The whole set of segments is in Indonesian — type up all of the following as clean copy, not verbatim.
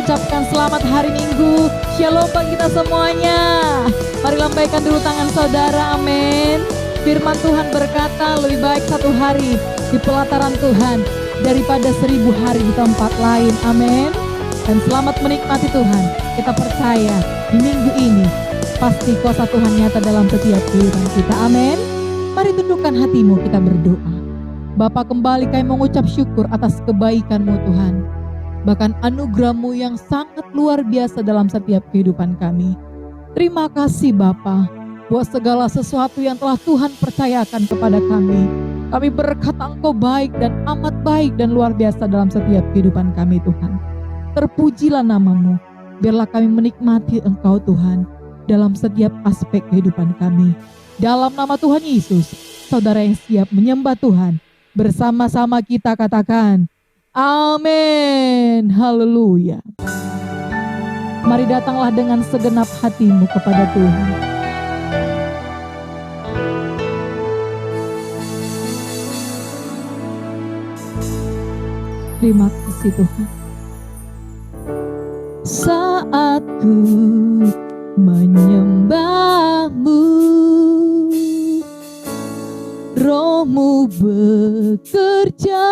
mengucapkan selamat hari Minggu. Shalom bagi kita semuanya. Mari lambaikan dulu tangan saudara, amin. Firman Tuhan berkata, lebih baik satu hari di pelataran Tuhan daripada 1000 hari di tempat lain, amin. Dan selamat menikmati Tuhan. Kita percaya di minggu ini pasti kuasa Tuhan nyata dalam setiap kehidupan kita, amin. Mari tundukkan hatimu, kita berdoa. Bapa, kembali kami mengucap syukur atas kebaikan-Mu Tuhan. Bahkan anugerah-Mu yang sangat luar biasa dalam setiap kehidupan kami. Terima kasih Bapa, buat segala sesuatu yang telah Tuhan percayakan kepada kami. Kami berkata Engkau baik dan amat baik dan luar biasa dalam setiap kehidupan kami Tuhan. Terpujilah nama-Mu, biarlah kami menikmati Engkau Tuhan dalam setiap aspek kehidupan kami. Dalam nama Tuhan Yesus, saudara yang siap menyembah Tuhan, bersama-sama kita katakan, amin, haleluya. Mari datanglah dengan segenap hatimu kepada Tuhan. Terima kasih Tuhan. Saat ku menyembah-Mu, Roh-Mu bekerja.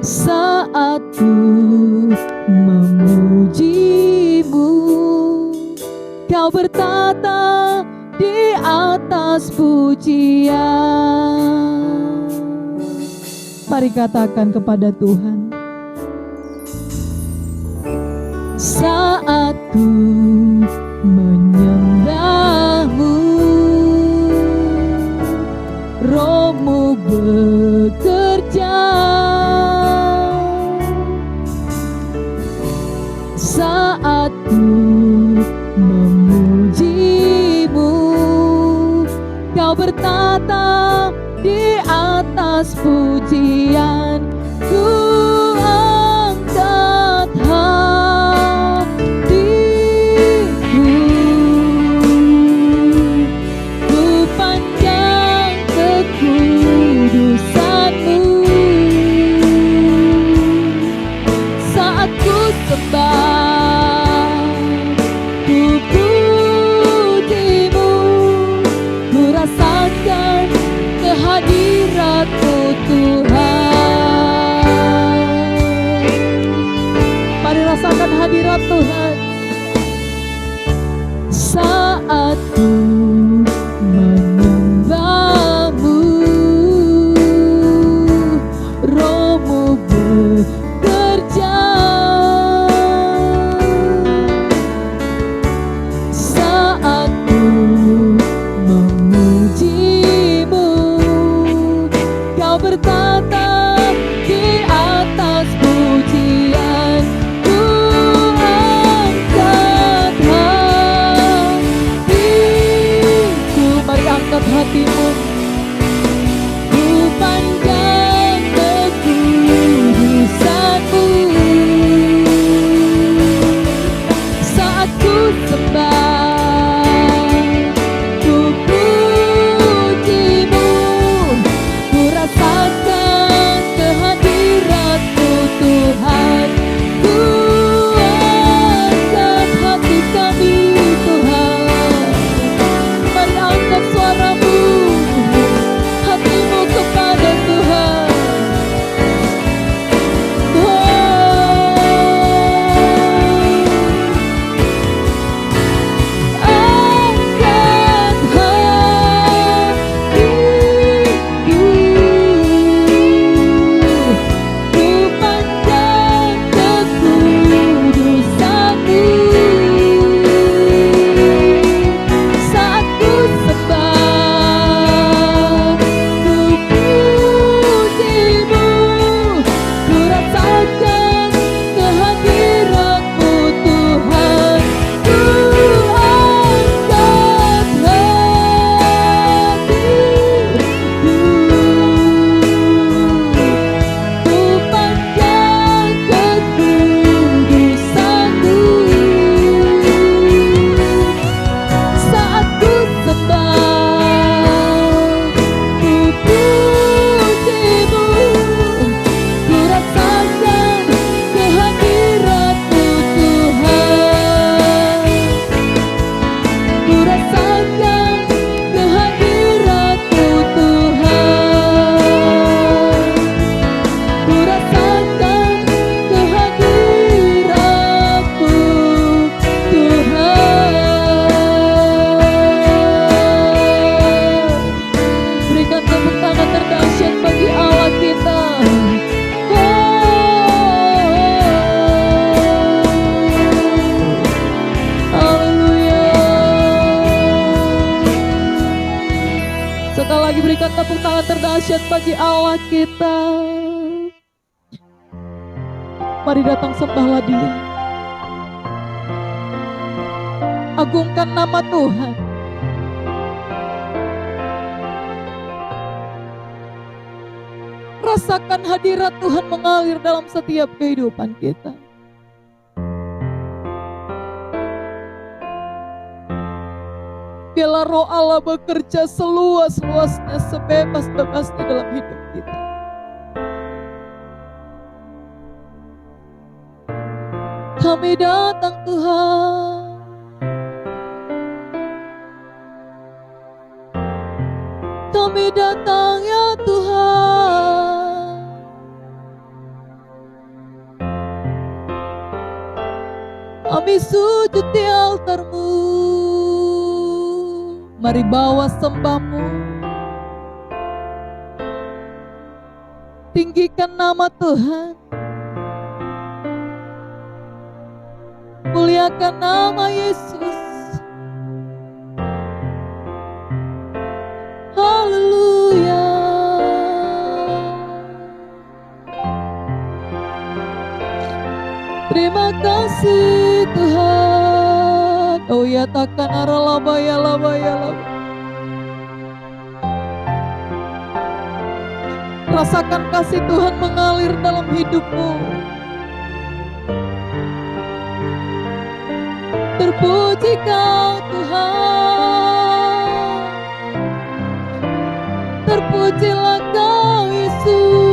Saat ku memuji-Mu, Kau bertata di atas pujian. Mari katakan kepada Tuhan. Saat ku menyembah-Mu, Roh-Mu bekerja. Saat ku memuji-Mu, Kau bertata di atas pujian. Ku angkat hatiku, ku pandang kekudusan-Mu. Saat ku sembah, ku puji-Mu, ku rasakan kehadirat-Mu Tuhan. Mari rasakan hadirat Tuhan. Saat ku menyembah-Mu, Roh-Mu bekerja. Saat ku memuji-Mu, Kau bertata di atas pujian. Ku angkat hatiku, mari angkat hatimu. Ku pandang kekudusan-Mu. Saat ku sembah, ku puji-Mu, ku rasakan kehadirat-Mu Tuhan. Ku angkat hati kami Tuhan. Mari angkat suaramu. berikan tepuk tangan terdahsyat bagi Allah kita. Mari datang sembahlah Dia. Agungkan nama Tuhan. Rasakan hadirat Tuhan mengalir dalam setiap kehidupan kita. Biarlah Roh Allah bekerja seluas-luasnya, sebebas-bebasnya dalam hidup kita. Kami datang Tuhan. Kami datang ya Tuhan. Kami sujud di altar-Mu. Mari bawa sembah-Mu. Tinggikan nama Tuhan. Muliakan nama Yesus. Haleluya. Terima kasih Tuhan. Oh ya takkan aralaba ya laba ya laba. Rasakan kasih Tuhan mengalir dalam hidupmu. Terpuji Kau Tuhan. Terpujilah Kau Yesus.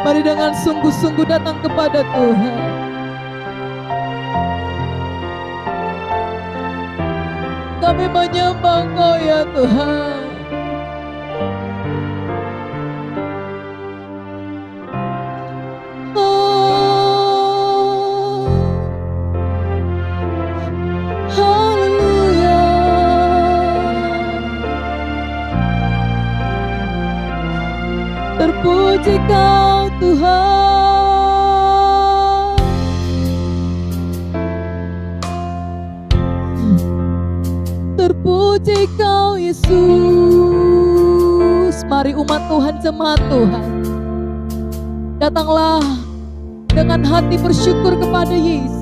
Mari dengan sungguh-sungguh datang kepada Tuhan. Kami menyembah Kau ya Tuhan. Terpuji Kau Tuhan. Terpuji Kau Yesus. Mari umat Tuhan, jemaat Tuhan, datanglah dengan hati bersyukur kepada Yesus.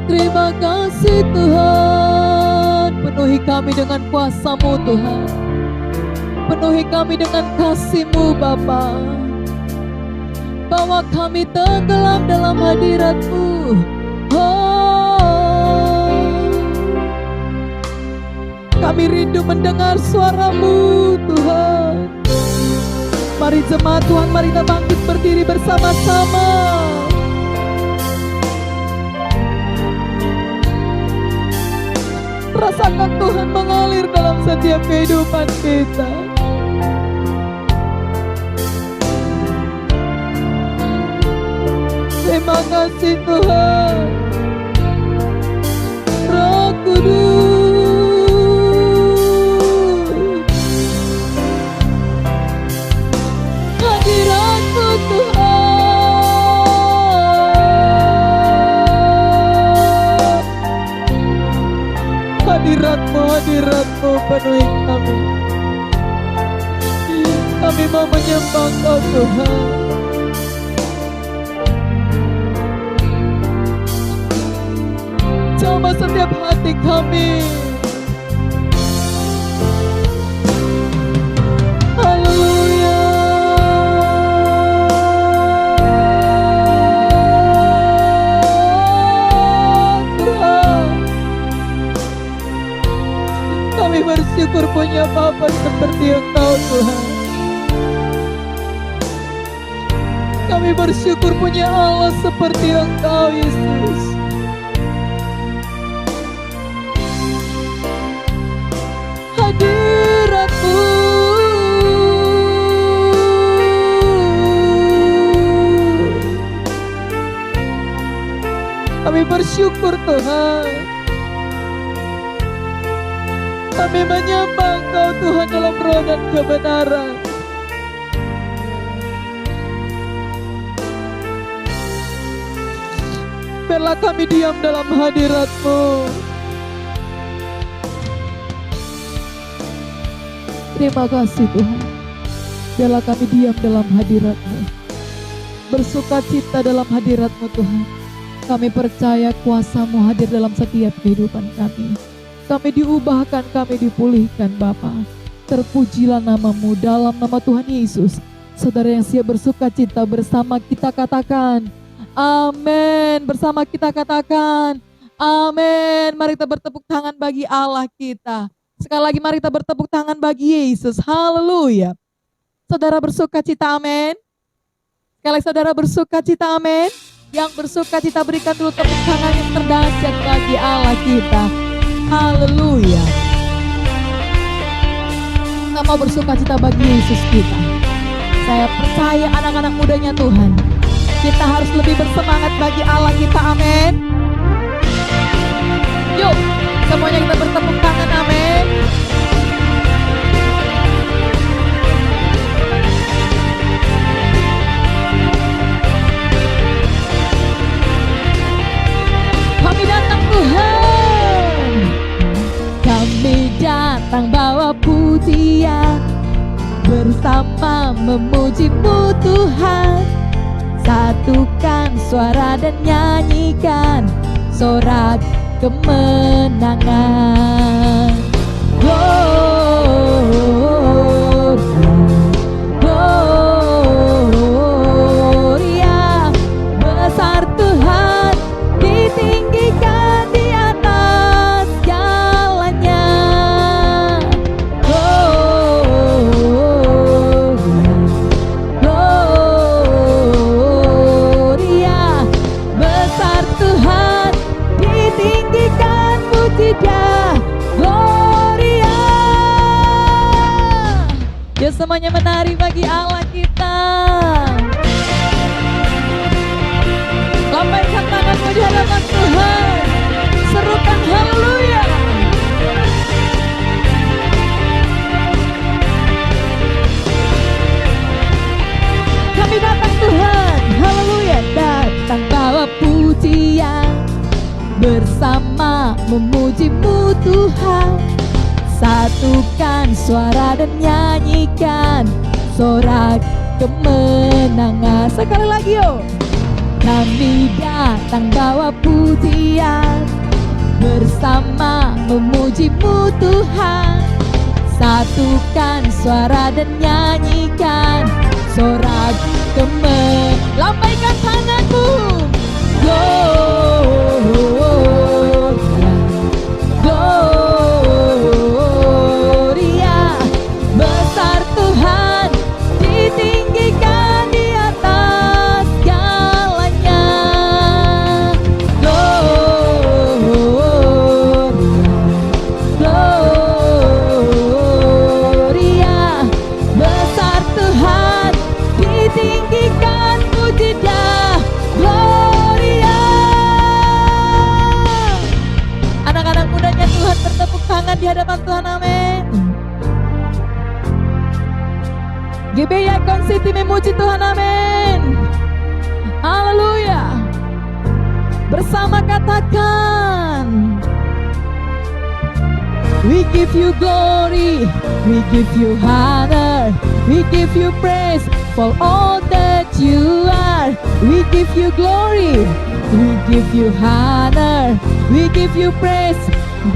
Terima kasih Tuhan. Penuhi kami dengan kuasa-Mu Tuhan. Penuhi kami dengan kasih-Mu Bapa. Bawa kami tenggelam dalam hadirat-Mu. Oh, kami rindu mendengar suara-Mu Tuhan. Mari jemaat Tuhan, mari kita bangkit berdiri bersama-sama. Rasakan Tuhan mengalir dalam setiap kehidupan kita. Terima kasih Tuhan. Roh Kudus, hadirat-Mu Tuhan. Hadirat-Mu penuhi kami. Kami mau menyembah Kau Tuhan. Jamah setiap hati kami. Haleluya. Kami bersyukur punya Bapa seperti Engkau Tuhan. Kami bersyukur punya Allah seperti Engkau Yesus. Hadirat-Mu kami bersyukur Tuhan. Kami menyembah Engkau Tuhan dalam roh dan kebenaran. Biarlah kami diam dalam hadirat-Mu. Terima kasih Tuhan. Biarlah kami diam dalam hadirat-Mu, bersukacita dalam hadirat-Mu Tuhan. Kami percaya kuasa-Mu hadir dalam setiap kehidupan kami. Kami diubahkan, kami dipulihkan Bapa. Terpujilah nama-Mu dalam nama Tuhan Yesus. Saudara yang siap bersukacita bersama kita katakan amin. Bersama kita katakan amin. Mari kita bertepuk tangan bagi Allah kita. Sekali lagi mari kita bertepuk tangan bagi Yesus. Haleluya. Saudara bersukacita amin. Sekali lagi saudara bersukacita amin. Yang bersukacita berikan dulu tepuk tangan yang terdahsyat bagi Allah kita. Haleluya. Kita mau bersukacita bagi Yesus kita. Saya percaya anak-anak mudanya Tuhan, kita harus lebih bersemangat bagi Allah kita. Amin. Yuk, semuanya kita bertepuk tangan. Amin. Kami datang Tuhan, kami datang bawa pujian, bersama memuji-Mu Tuhan. Satukan suara dan nyanyikan sorak kemenangan. Gloria, besar Tuhan, ditinggikan di atas jalannya. Gloria, besar Tuhan, ditinggikan, puji Dia. Gloria. Yuk semuanya menari bagi Allah kita. Lambaikan tanganmu di hadapan Tuhan. Serukan haleluya. Kami datang Tuhan, haleluya. Datang bawa pujian, bersama memuji-Mu Tuhan. Satukan suara dan nyanyikan sorak kemenangan. Sekali lagi yuk. Kami datang bawa pujian, bersama memuji-Mu Tuhan. Satukan suara dan nyanyikan sorak kemenangan. Lambaikan tanganmu. Gloria, besar Tuhan, ditinggikan di atas jalannya. Gloria, besar Tuhan, ditinggikan, puji Dia. Gloria. Anak-anak mudanya Tuhan bertepuk tangan di hadapan Tuhan. Amin. GBI Icon City memuji Tuhan. Amin. Haleluya. Bersama katakan, we give You glory, we give You honor, we give You praise for all that You are. We give You glory, we give You honor, we give You praise.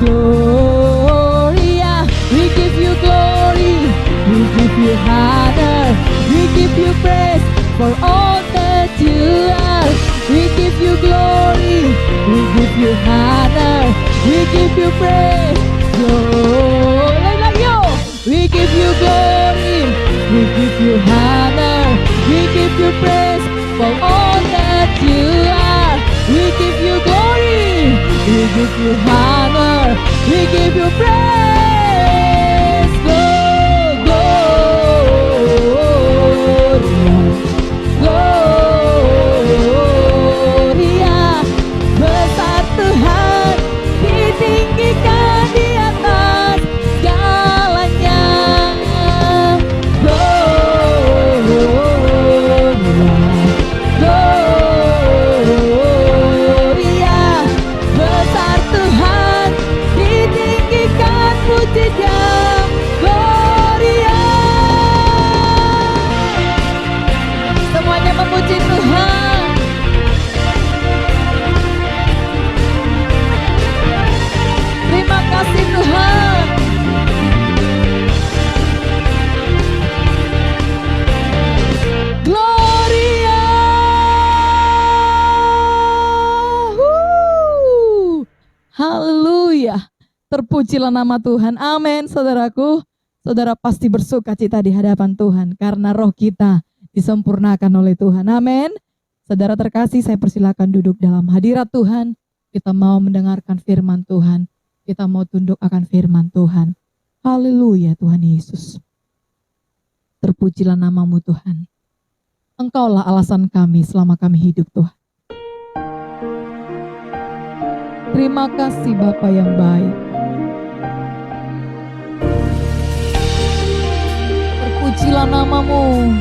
Gloria, we give You glory, we give You honor, we give You praise for all that You are. We give You glory, we give You honor, we give You praise. We give You glory, we give You honor, we give You praise for all that You are. We give You glory, we give You honor, we give You praise. Gloria, besar Tuhan, ditinggikan di atas Haleluya. Terpujilah nama Tuhan. Amin, saudaraku. Saudara pasti bersuka cita di hadapan Tuhan karena roh kita disempurnakan oleh Tuhan. Amin. Saudara terkasih, saya persilakan duduk dalam hadirat Tuhan. Kita mau mendengarkan firman Tuhan. Kita mau tunduk akan firman Tuhan. Haleluya Tuhan Yesus. Terpujilah namamu Tuhan. Engkaulah alasan kami selama kami hidup Tuhan. Terima kasih Bapa yang baik. Terpujilah namamu,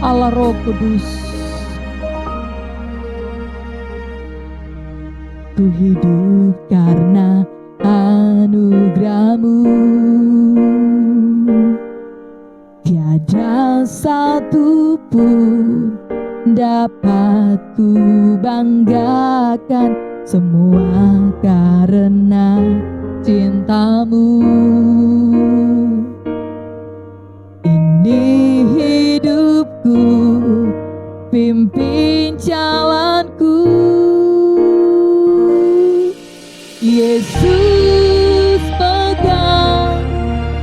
Allah Roh Kudus. Ku hidup karena anugerah-Mu. Tiada satu pun dapat ku banggakan, semua karena cinta-Mu. Ini hidupku, pimpin jalanku. Yesus pegang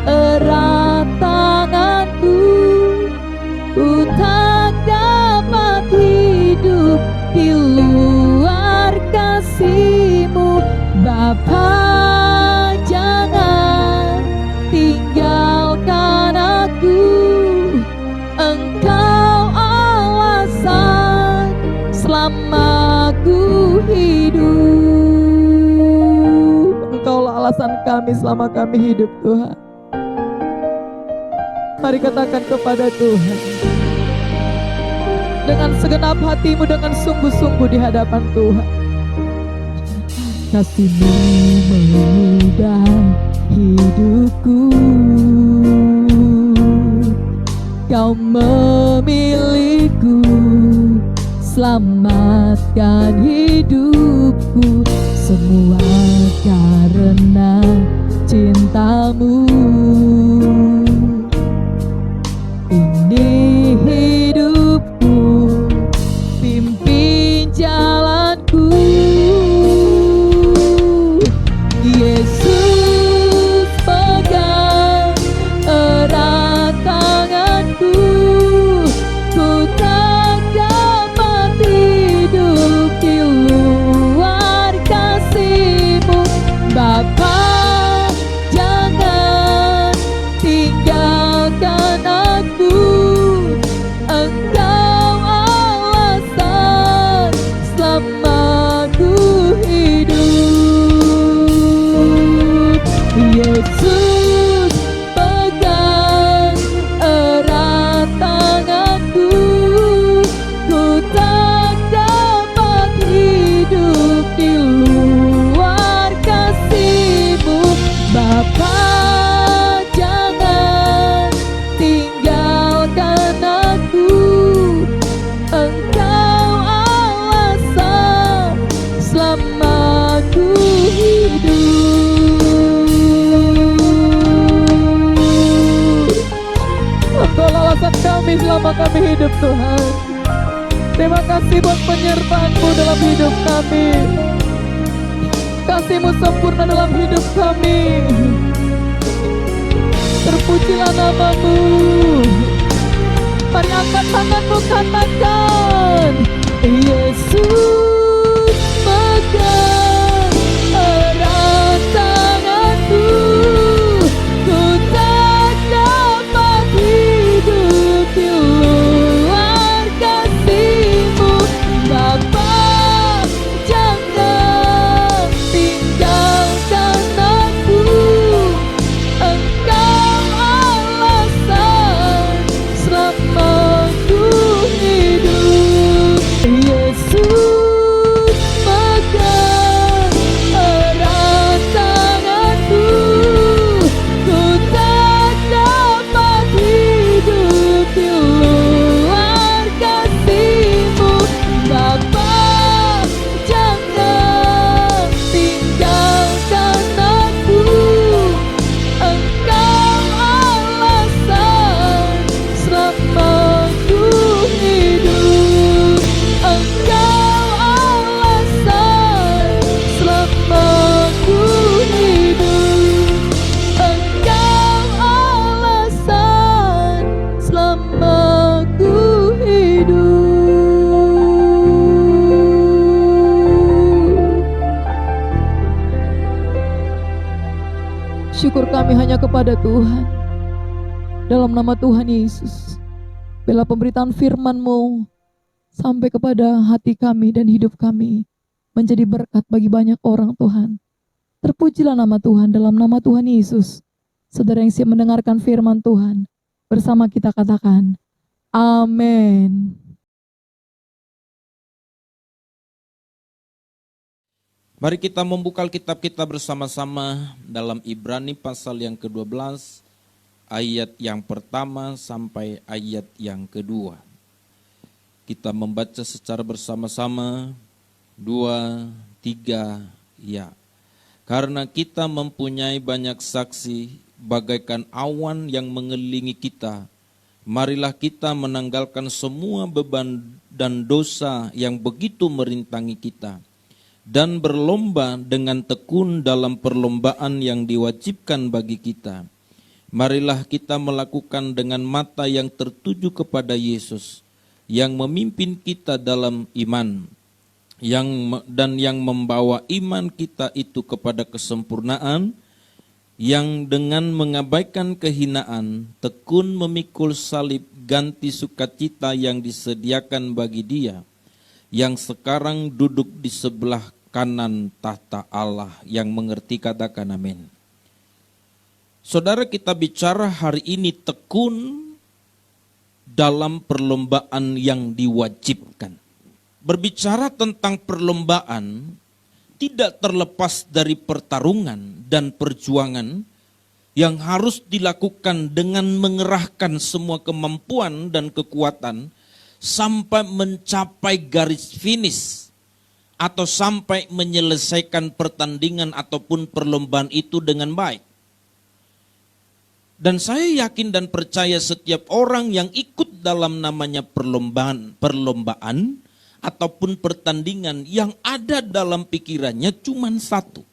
erat tanganku, ku tak dapat hidup di luar kasih-Mu. Bapa, jangan tinggalkan aku, Engkau alasan selama ku hidup. Engkaulah alasan kami selama kami hidup Tuhan. Mari katakan kepada Tuhan dengan segenap hatimu, dengan sungguh-sungguh di hadapan Tuhan. Kasih-Mu mengubah hidupku, Kau memilihku, selamatkan hidupku, semua karena cinta-Mu. Ini hidupku, pimpin jalanku. Yesus pegang erat tanganku, ku tak dapat hidup di luar kasih-Mu. Bapa, jangan tinggalkan aku, Engkau alasan selama ku hidup. Yesus pegang erat tanganku, ku tak dapat hidup di luar kasih-Mu. Bapa, jangan tinggalkan aku, Engkau alasan selama ku hidup. Engkau alasan kami selama kami hidup Tuhan. Terima kasih buat penyertaan-Mu dalam hidup kami. Kasih-Mu sempurna dalam hidup kami. Terpujilah namamu. Mari angkat tanganmu, katakan Yesus pegang erat tanganku, ku tak dapat hidup di luar kasih-Mu. Bapa, jangan tinggalkan aku, Engkau alasan selama ku hidup. Yesus syukur kami hanya kepada Tuhan. Dalam nama Tuhan Yesus, biarlah pemberitaan firman-Mu sampai kepada hati kami dan hidup kami, menjadi berkat bagi banyak orang Tuhan. Terpujilah nama Tuhan. Dalam nama Tuhan Yesus, saudara yang siap mendengarkan firman Tuhan, bersama kita katakan, amin. Mari kita membuka Alkitab kita bersama-sama dalam Ibrani pasal yang ke-12, ayat yang pertama sampai ayat yang kedua. Kita membaca secara bersama-sama, 2, 3, ya. Karena kita mempunyai banyak saksi bagaikan awan yang mengelilingi kita, marilah kita menanggalkan semua beban dan dosa yang begitu merintangi kita, dan berlomba dengan tekun dalam perlombaan yang diwajibkan bagi kita. Marilah kita melakukan dengan mata yang tertuju kepada Yesus, yang memimpin kita dalam iman, dan yang membawa iman kita itu kepada kesempurnaan, yang dengan mengabaikan kehinaan, tekun memikul salib ganti sukacita yang disediakan bagi Dia, yang sekarang duduk di sebelah kanan tahta Allah. Yang mengerti katakan amin. Saudara, kita bicara hari ini tekun dalam perlombaan yang diwajibkan. Berbicara tentang perlombaan tidak terlepas dari pertarungan dan perjuangan yang harus dilakukan dengan mengerahkan semua kemampuan dan kekuatan sampai mencapai garis finish atau sampai menyelesaikan pertandingan ataupun perlombaan itu dengan baik. Dan saya yakin dan percaya setiap orang yang ikut dalam namanya perlombaan ataupun pertandingan, yang ada dalam pikirannya cuma satu.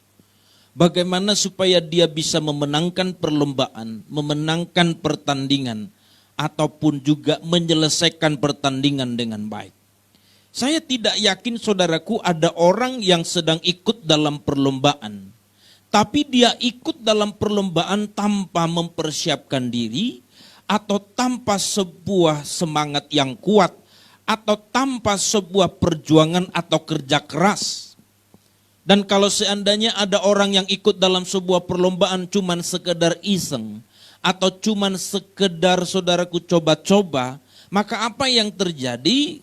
Bagaimana supaya dia bisa memenangkan perlombaan, memenangkan pertandingan, ataupun juga menyelesaikan pertandingan dengan baik. Saya tidak yakin saudaraku ada orang yang sedang ikut dalam perlombaan, tapi dia ikut dalam perlombaan tanpa mempersiapkan diri, atau tanpa sebuah semangat yang kuat, atau tanpa sebuah perjuangan atau kerja keras. Dan kalau seandainya ada orang yang ikut dalam sebuah perlombaan cuman sekedar iseng, atau cuman sekedar saudaraku coba-coba, maka apa yang terjadi?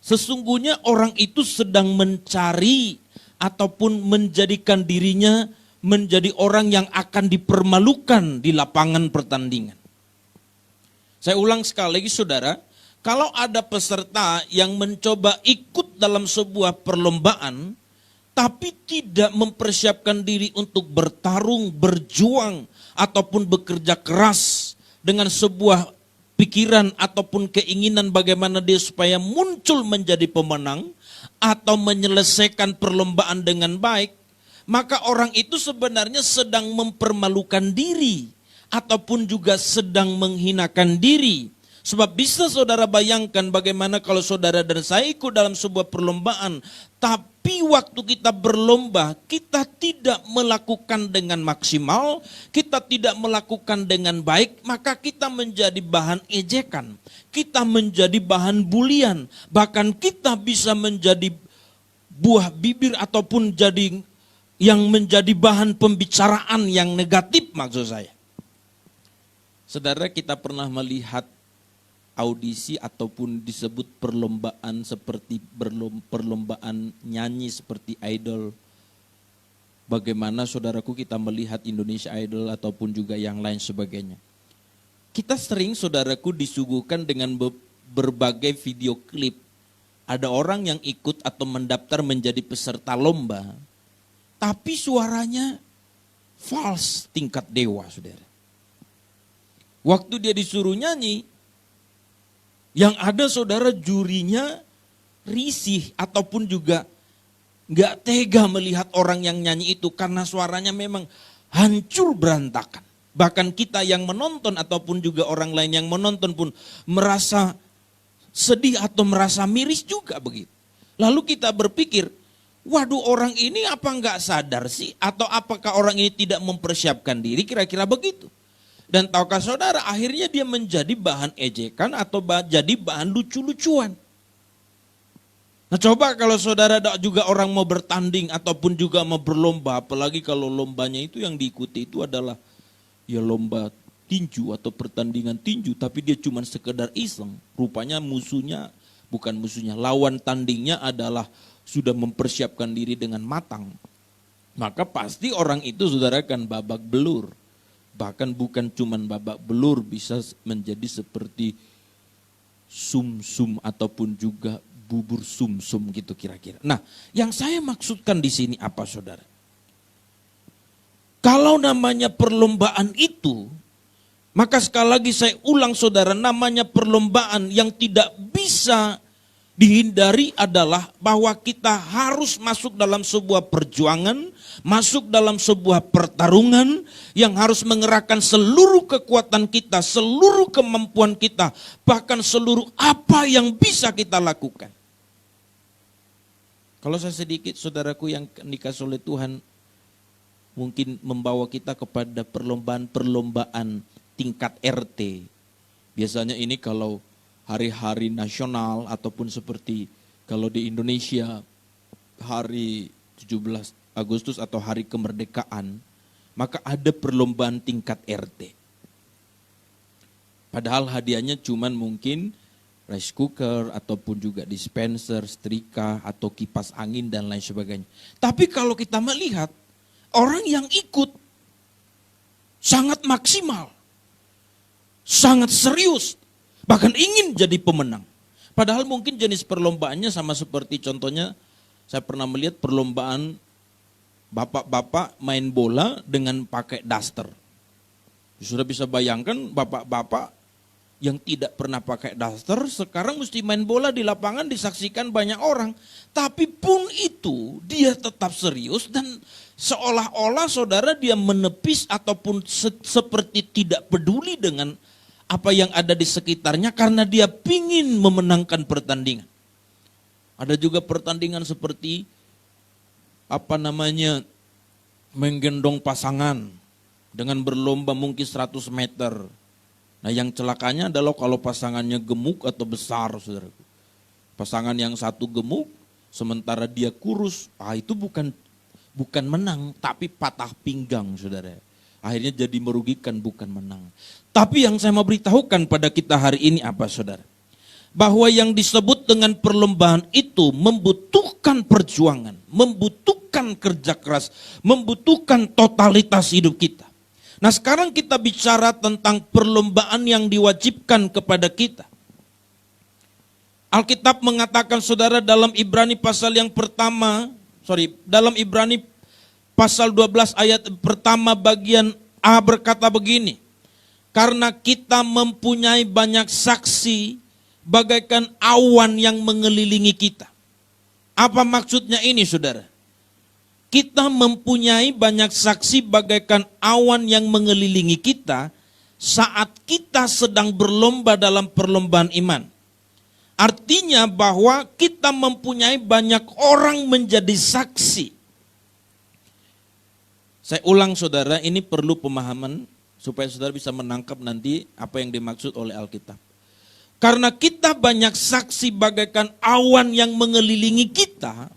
Sesungguhnya orang itu sedang mencari ataupun menjadikan dirinya menjadi orang yang akan dipermalukan di lapangan pertandingan. Saya ulang sekali lagi saudara, kalau ada peserta yang mencoba ikut dalam sebuah perlombaan, tapi tidak mempersiapkan diri untuk bertarung, berjuang, ataupun bekerja keras dengan sebuah pikiran ataupun keinginan bagaimana dia supaya muncul menjadi pemenang atau menyelesaikan perlombaan dengan baik, maka orang itu sebenarnya sedang mempermalukan diri ataupun juga sedang menghinakan diri. Sebab bisa saudara bayangkan bagaimana kalau saudara dan saya ikut dalam sebuah perlombaan, tapi waktu kita berlomba, kita tidak melakukan dengan maksimal, kita tidak melakukan dengan baik, maka kita menjadi bahan ejekan, kita menjadi bahan bulian, bahkan kita bisa menjadi buah bibir ataupun jadi yang menjadi bahan pembicaraan yang negatif maksud saya. Saudara, kita pernah melihat audisi ataupun disebut perlombaan seperti perlombaan nyanyi seperti Idol. Bagaimana saudaraku kita melihat Indonesia Idol ataupun juga yang lain sebagainya. Kita sering saudaraku disuguhkan dengan berbagai video klip. Ada orang yang ikut atau mendaftar menjadi peserta lomba, tapi suaranya false tingkat dewa saudara. Waktu dia disuruh nyanyi, yang ada saudara jurinya risih ataupun juga gak tega melihat orang yang nyanyi itu karena suaranya memang hancur berantakan. Bahkan kita yang menonton ataupun juga orang lain yang menonton pun merasa sedih atau merasa miris juga begitu. Lalu kita berpikir, waduh orang ini apa nggak sadar sih? Atau apakah orang ini tidak mempersiapkan diri? Kira-kira begitu. Dan tahukah saudara, akhirnya dia menjadi bahan ejekan atau jadi bahan lucu-lucuan. Nah coba kalau saudara juga orang mau bertanding ataupun juga mau berlomba, apalagi kalau lombanya itu yang diikuti itu adalah ya lomba tinju atau pertandingan tinju, tapi dia cuma sekedar iseng. Rupanya musuhnya, bukan musuhnya, lawan tandingnya adalah sudah mempersiapkan diri dengan matang. Maka pasti orang itu saudara kan babak belur. Bahkan bukan cuma babak belur, bisa menjadi seperti sum-sum ataupun juga bubur sum-sum gitu kira-kira. Nah, yang saya maksudkan di sini apa saudara? Kalau namanya perlombaan itu, maka sekali lagi saya ulang saudara, namanya perlombaan yang tidak bisa dihindari adalah bahwa kita harus masuk dalam sebuah perjuangan, masuk dalam sebuah pertarungan yang harus mengerahkan seluruh kekuatan kita, seluruh kemampuan kita, bahkan seluruh apa yang bisa kita lakukan. Kalau saya sedikit saudaraku yang dikasih oleh Tuhan, mungkin membawa kita kepada perlombaan-perlombaan tingkat RT. Biasanya ini kalau hari-hari nasional ataupun seperti kalau di Indonesia hari 17 Agustus atau hari kemerdekaan, maka ada perlombaan tingkat RT. Padahal hadiahnya cuman mungkin rice cooker ataupun juga dispenser, setrika atau kipas angin dan lain sebagainya. Tapi kalau kita melihat orang yang ikut sangat maksimal, sangat serius, bahkan ingin jadi pemenang. Padahal mungkin jenis perlombaannya sama seperti contohnya saya pernah melihat perlombaan bapak-bapak main bola dengan pakai daster. Sudah bisa bayangkan bapak-bapak yang tidak pernah pakai daster sekarang mesti main bola di lapangan disaksikan banyak orang. Tapi pun itu dia tetap serius dan seolah-olah saudara dia menepis ataupun seperti tidak peduli dengan apa yang ada di sekitarnya karena dia pingin memenangkan pertandingan. Ada juga pertandingan seperti menggendong pasangan dengan berlomba mungkin 100 meter. Nah yang celakanya adalah kalau pasangannya gemuk atau besar, saudaraku. Pasangan yang satu gemuk, sementara dia kurus, itu bukan menang, tapi patah pinggang, saudara. Akhirnya jadi merugikan, bukan menang. Tapi yang saya mau beritahukan pada kita hari ini apa, saudara? Bahwa yang disebut dengan perlombaan itu membutuhkan perjuangan, membutuhkan kerja keras, membutuhkan totalitas hidup kita. Nah sekarang kita bicara tentang perlombaan yang diwajibkan kepada kita. Alkitab mengatakan saudara dalam Ibrani pasal Ibrani pasal 12 ayat pertama bagian A berkata begini. Karena kita mempunyai banyak saksi bagaikan awan yang mengelilingi kita. Apa maksudnya ini saudara? Kita mempunyai banyak saksi bagaikan awan yang mengelilingi kita saat kita sedang berlomba dalam perlombaan iman. Artinya bahwa kita mempunyai banyak orang menjadi saksi. Saya ulang saudara, ini perlu pemahaman supaya saudara bisa menangkap nanti apa yang dimaksud oleh Alkitab. Karena kita banyak saksi bagaikan awan yang mengelilingi kita,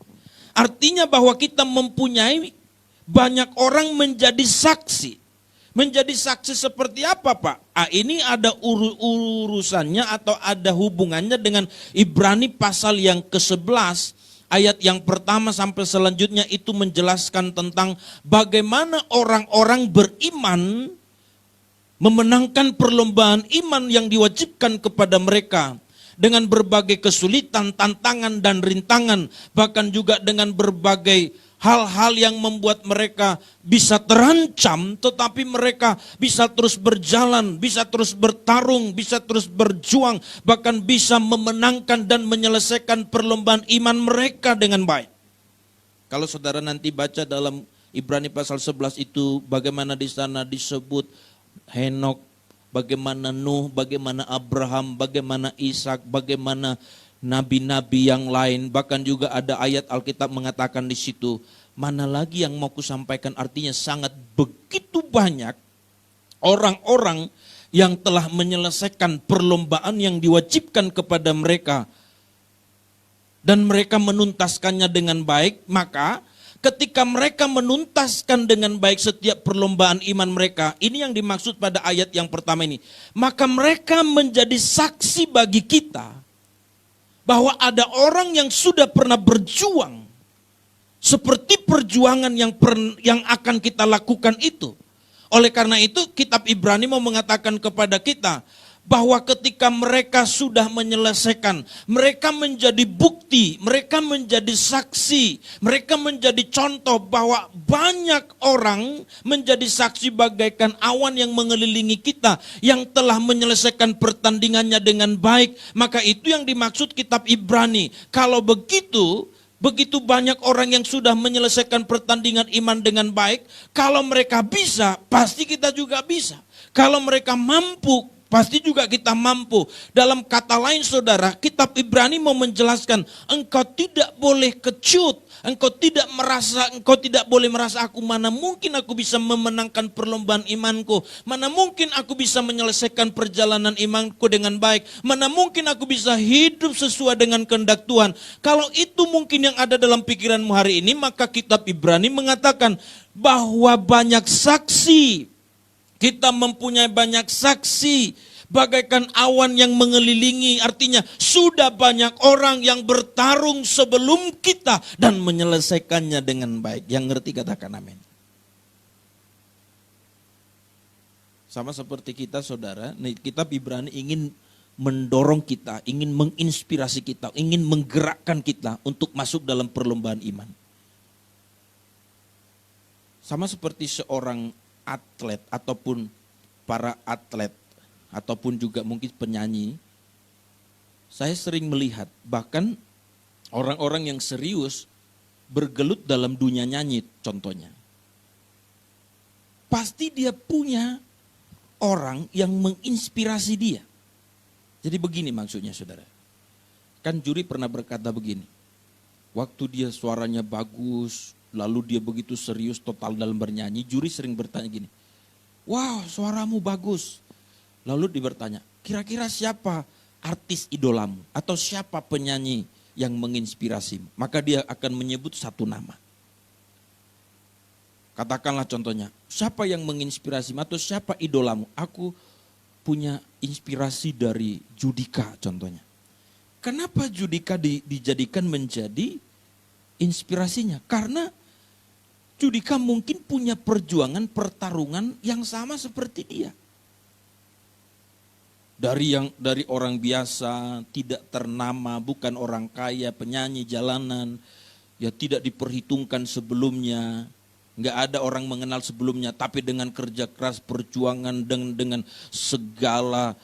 artinya bahwa kita mempunyai banyak orang menjadi saksi. Menjadi saksi seperti apa Pak? Ini ada urusannya atau ada hubungannya dengan Ibrani pasal yang ke-11. Ayat yang pertama sampai selanjutnya itu menjelaskan tentang bagaimana orang-orang beriman memenangkan perlombaan iman yang diwajibkan kepada mereka dengan berbagai kesulitan, tantangan dan rintangan, bahkan juga dengan berbagai hal-hal yang membuat mereka bisa terancam, tetapi mereka bisa terus berjalan, bisa terus bertarung, bisa terus berjuang, bahkan bisa memenangkan dan menyelesaikan perlombaan iman mereka dengan baik. Kalau saudara nanti baca dalam Ibrani pasal 11 itu, bagaimana di sana disebut Henok, bagaimana Nuh, bagaimana Abraham, bagaimana Ishak, bagaimana nabi-nabi yang lain, bahkan juga ada ayat Alkitab mengatakan di situ, mana lagi yang mau kusampaikan, artinya sangat begitu banyak orang-orang yang telah menyelesaikan perlombaan yang diwajibkan kepada mereka dan mereka menuntaskannya dengan baik. Maka ketika mereka menuntaskan dengan baik setiap perlombaan iman mereka, ini yang dimaksud pada ayat yang pertama ini, maka mereka menjadi saksi bagi kita bahwa ada orang yang sudah pernah berjuang seperti perjuangan yang akan kita lakukan itu. Oleh karena itu kitab Ibrani mau mengatakan kepada kita bahwa ketika mereka sudah menyelesaikan, mereka menjadi bukti, mereka menjadi saksi, mereka menjadi contoh bahwa banyak orang menjadi saksi bagaikan awan yang mengelilingi kita yang telah menyelesaikan pertandingannya dengan baik. Maka itu yang dimaksud kitab Ibrani. Kalau begitu banyak orang yang sudah menyelesaikan pertandingan iman dengan baik. Kalau mereka bisa, pasti kita juga bisa. Kalau mereka mampu, pasti juga kita mampu. Dalam kata lain saudara, kitab Ibrani mau menjelaskan, engkau tidak boleh kecut. Engkau tidak boleh merasa aku mana mungkin aku bisa memenangkan perlombaan imanku. Mana mungkin aku bisa menyelesaikan perjalanan imanku dengan baik. Mana mungkin aku bisa hidup sesuai dengan kehendak Tuhan. Kalau itu mungkin yang ada dalam pikiranmu hari ini, maka kitab Ibrani mengatakan bahwa banyak saksi. Kita mempunyai banyak saksi. Bagaikan awan yang mengelilingi, artinya sudah banyak orang yang bertarung sebelum kita dan menyelesaikannya dengan baik. Yang ngerti katakan amin. Sama seperti kita saudara, kitab Ibrani ingin mendorong kita, ingin menginspirasi kita, ingin menggerakkan kita untuk masuk dalam perlombaan iman. Sama seperti seorang atlet ataupun para atlet ataupun juga mungkin penyanyi, saya sering melihat bahkan orang-orang yang serius bergelut dalam dunia nyanyi contohnya. Pasti dia punya orang yang menginspirasi dia. Jadi begini maksudnya saudara. Kan juri pernah berkata begini, waktu dia suaranya bagus, lalu dia begitu serius total dalam bernyanyi, juri sering bertanya gini, wow suaramu bagus. Lalu dia bertanya, kira-kira siapa artis idolamu? Atau siapa penyanyi yang menginspirasimu? Maka dia akan menyebut satu nama. Katakanlah contohnya, siapa yang menginspirasimu atau siapa idolamu? Aku punya inspirasi dari Judika contohnya. Kenapa Judika dijadikan menjadi inspirasinya? Karena Judika mungkin punya perjuangan, pertarungan yang sama seperti dia. Dari orang biasa, tidak ternama, bukan orang kaya, penyanyi jalanan, ya tidak diperhitungkan sebelumnya, nggak ada orang mengenal sebelumnya, tapi dengan kerja keras, perjuangan dengan segala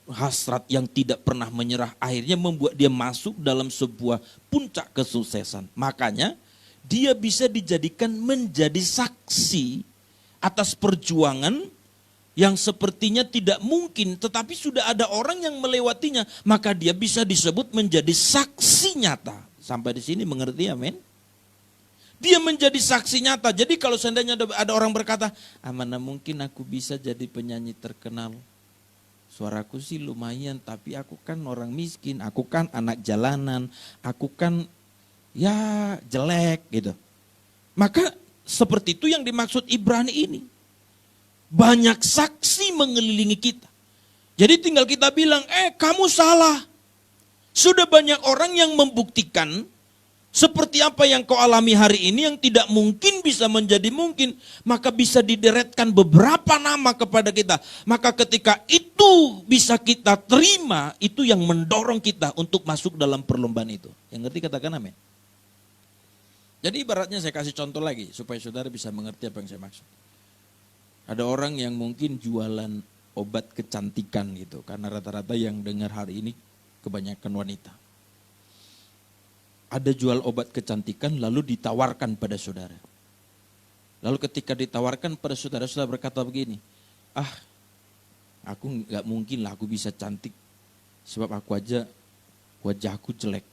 hasrat yang tidak pernah menyerah, akhirnya membuat dia masuk dalam sebuah puncak kesuksesan. Makanya dia bisa dijadikan menjadi saksi atas perjuangan yang sepertinya tidak mungkin, tetapi sudah ada orang yang melewatinya, maka dia bisa disebut menjadi saksi nyata. Sampai di sini mengerti, amin? Dia menjadi saksi nyata. Jadi kalau seandainya ada orang berkata, mana mungkin aku bisa jadi penyanyi terkenal. Suaraku sih lumayan, tapi aku kan orang miskin, aku kan anak jalanan, aku kan ya jelek gitu. Maka seperti itu yang dimaksud Ibrani ini. Banyak saksi mengelilingi kita. Jadi tinggal kita bilang, kamu salah. Sudah banyak orang yang membuktikan seperti apa yang kau alami hari ini yang tidak mungkin bisa menjadi mungkin. Maka bisa dideretkan beberapa nama kepada kita. Maka ketika itu bisa kita terima, itu yang mendorong kita untuk masuk dalam perlombaan itu. Yang ngerti katakan amin. Jadi ibaratnya saya kasih contoh lagi supaya saudara bisa mengerti apa yang saya maksud. Ada orang yang mungkin jualan obat kecantikan gitu. Karena rata-rata yang dengar hari ini kebanyakan wanita. Ada jual obat kecantikan lalu ditawarkan pada saudara. Lalu ketika ditawarkan pada saudara, saudara berkata begini, aku gak mungkin lah aku bisa cantik. Sebab aku aja wajahku jelek,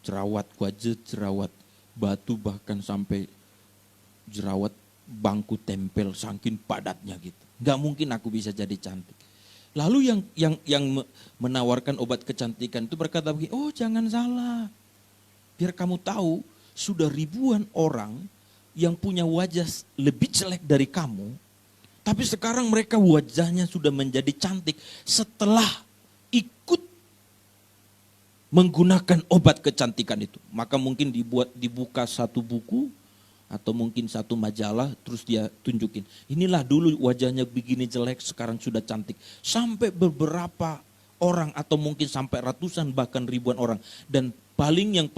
jerawatku aja jerawat batu, bahkan sampai jerawat bangku tempel saking padatnya gitu. Gak mungkin aku bisa jadi cantik. Lalu yang menawarkan obat kecantikan itu berkata begini, oh jangan salah. Biar kamu tahu, sudah ribuan orang yang punya wajah lebih jelek dari kamu, tapi sekarang mereka wajahnya sudah menjadi cantik setelah ikut menggunakan obat kecantikan itu. Maka mungkin dibuka satu buku atau mungkin satu majalah, terus dia tunjukin, inilah dulu wajahnya begini jelek, sekarang sudah cantik. Sampai beberapa orang atau mungkin sampai ratusan bahkan ribuan orang. Dan yang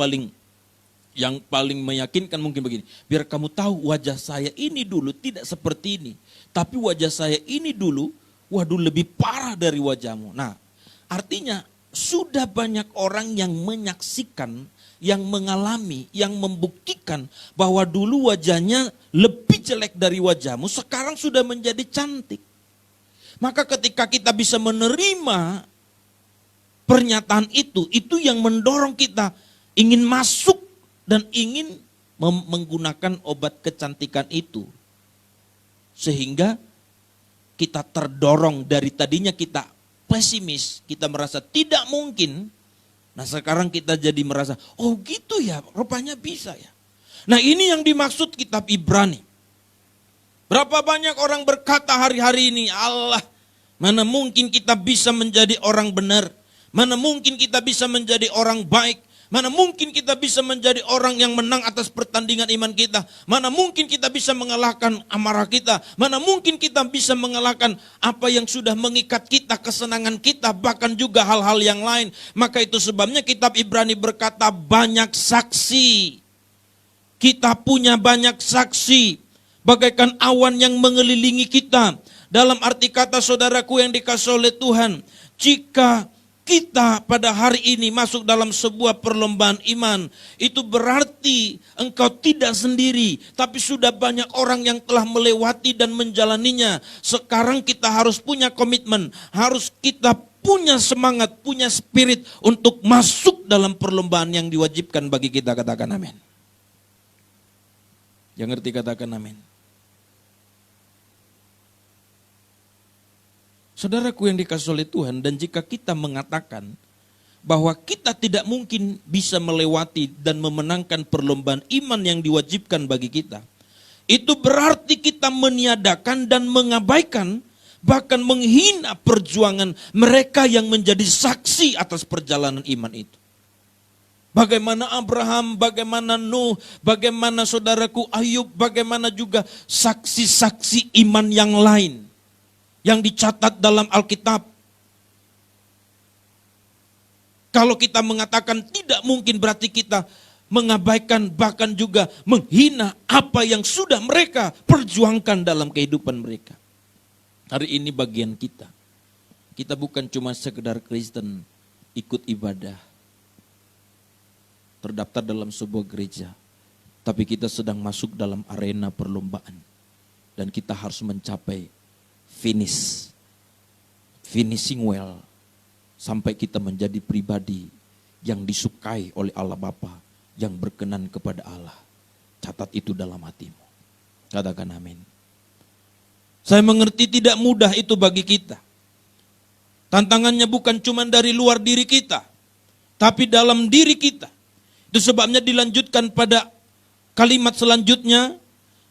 paling meyakinkan mungkin begini, biar kamu tahu wajah saya ini dulu tidak seperti ini, tapi wajah saya ini dulu, waduh lebih parah dari wajahmu. Nah, artinya sudah banyak orang yang menyaksikan, yang mengalami, yang membuktikan bahwa dulu wajahnya lebih jelek dari wajahmu, sekarang sudah menjadi cantik. Maka ketika kita bisa menerima pernyataan itu yang mendorong kita ingin masuk dan ingin menggunakan obat kecantikan itu. Sehingga kita terdorong dari tadinya kita pesimis, kita merasa tidak mungkin. Nah sekarang kita jadi merasa, oh gitu ya, rupanya bisa ya. Nah ini yang dimaksud kitab Ibrani. Berapa banyak orang berkata hari-hari ini, Allah, mana mungkin kita bisa menjadi orang benar, mana mungkin kita bisa menjadi orang baik, mana mungkin kita bisa menjadi orang yang menang atas pertandingan iman kita. Mana mungkin kita bisa mengalahkan amarah kita. Mana mungkin kita bisa mengalahkan apa yang sudah mengikat kita, kesenangan kita, bahkan juga hal-hal yang lain. Maka itu sebabnya kitab Ibrani berkata banyak saksi. Kita punya banyak saksi. Bagaikan awan yang mengelilingi kita. Dalam arti kata saudaraku yang dikasihi oleh Tuhan. Jika kita pada hari ini masuk dalam sebuah perlombaan iman, itu berarti engkau tidak sendiri, tapi sudah banyak orang yang telah melewati dan menjalaninya. Sekarang kita harus punya komitmen, harus kita punya semangat, punya spirit untuk masuk dalam perlombaan yang diwajibkan bagi kita. Katakan amin. Yang ngerti katakan amin. Saudaraku yang dikasihi oleh Tuhan, dan jika kita mengatakan bahwa kita tidak mungkin bisa melewati dan memenangkan perlombaan iman yang diwajibkan bagi kita, itu berarti kita meniadakan dan mengabaikan, bahkan menghina perjuangan mereka yang menjadi saksi atas perjalanan iman itu. Bagaimana Abraham, bagaimana Nuh, bagaimana saudaraku Ayub, bagaimana juga saksi-saksi iman yang lain yang dicatat dalam Alkitab. Kalau kita mengatakan tidak mungkin, berarti kita mengabaikan bahkan juga menghina apa yang sudah mereka perjuangkan dalam kehidupan mereka. Hari ini bagian kita. Kita bukan cuma sekedar Kristen, ikut ibadah, terdaftar dalam sebuah gereja, tapi kita sedang masuk dalam arena perlombaan. Dan kita harus mencapai finishing well, sampai kita menjadi pribadi yang disukai oleh Allah Bapa, yang berkenan kepada Allah. Catat itu dalam hatimu. Katakan amin. Saya mengerti tidak mudah itu bagi kita. Tantangannya bukan cuma dari luar diri kita, tapi dalam diri kita. Itu sebabnya dilanjutkan pada kalimat selanjutnya,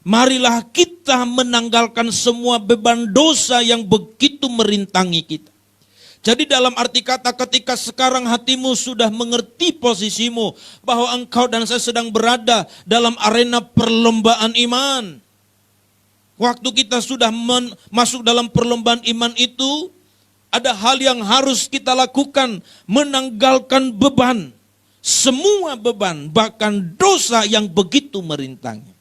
marilah kita menanggalkan semua beban dosa yang begitu merintangi kita. Jadi dalam arti kata, ketika sekarang hatimu sudah mengerti posisimu, bahwa engkau dan saya sedang berada dalam arena perlombaan iman. Waktu kita sudah masuk dalam perlombaan iman itu, ada hal yang harus kita lakukan, menanggalkan beban. Semua beban, bahkan dosa yang begitu merintangi.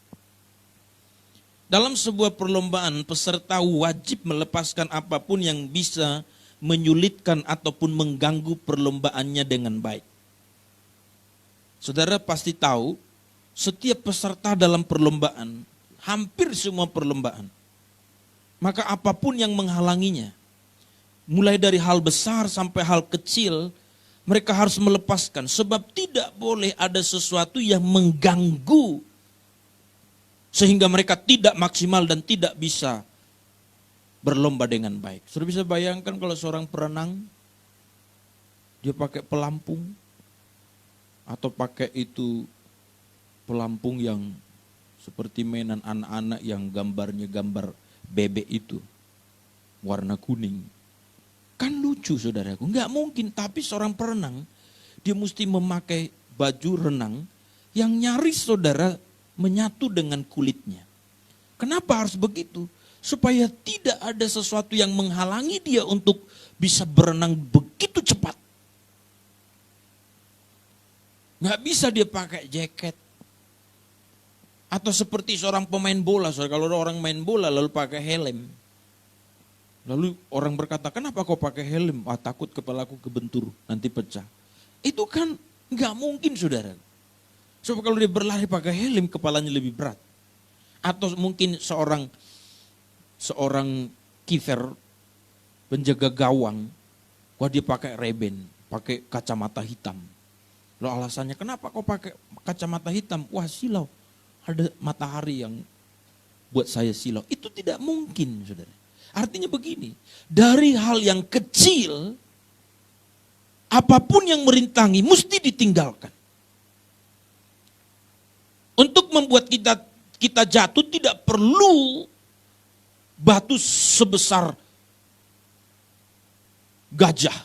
Dalam sebuah perlombaan, peserta wajib melepaskan apapun yang bisa menyulitkan ataupun mengganggu perlombaannya dengan baik. Saudara pasti tahu, setiap peserta dalam perlombaan, hampir semua perlombaan, maka apapun yang menghalanginya, mulai dari hal besar sampai hal kecil, Mereka harus melepaskan, sebab tidak boleh ada sesuatu yang mengganggu sehingga mereka tidak maksimal dan tidak bisa berlomba dengan baik. Sudah bisa bayangkan kalau seorang perenang, dia pakai pelampung, atau pakai itu pelampung yang seperti mainan anak-anak yang gambarnya gambar bebek itu, warna kuning. Kan lucu saudaraku, nggak mungkin. Tapi seorang perenang, dia mesti memakai baju renang yang nyaris saudara menyatu dengan kulitnya. Kenapa harus begitu? Supaya tidak ada sesuatu yang menghalangi dia untuk bisa berenang begitu cepat. Nggak bisa dia pakai jaket. Atau seperti seorang pemain bola, saudara, kalau orang main bola lalu pakai helm. Lalu orang berkata, kenapa kau pakai helm? Ah, takut kepalaku kebentur, nanti pecah. Itu kan nggak mungkin saudara. Sebab kalau dia berlari pakai helm, kepalanya lebih berat. Atau mungkin seorang kiper, penjaga gawang, wah dia pakai reben, pakai kacamata hitam. Lalu alasannya, kenapa kau pakai kacamata hitam? Wah silau, ada matahari yang buat saya silau. Itu tidak mungkin saudara. Artinya begini, dari hal yang kecil, apapun yang merintangi mesti ditinggalkan. Untuk membuat kita jatuh tidak perlu batu sebesar gajah.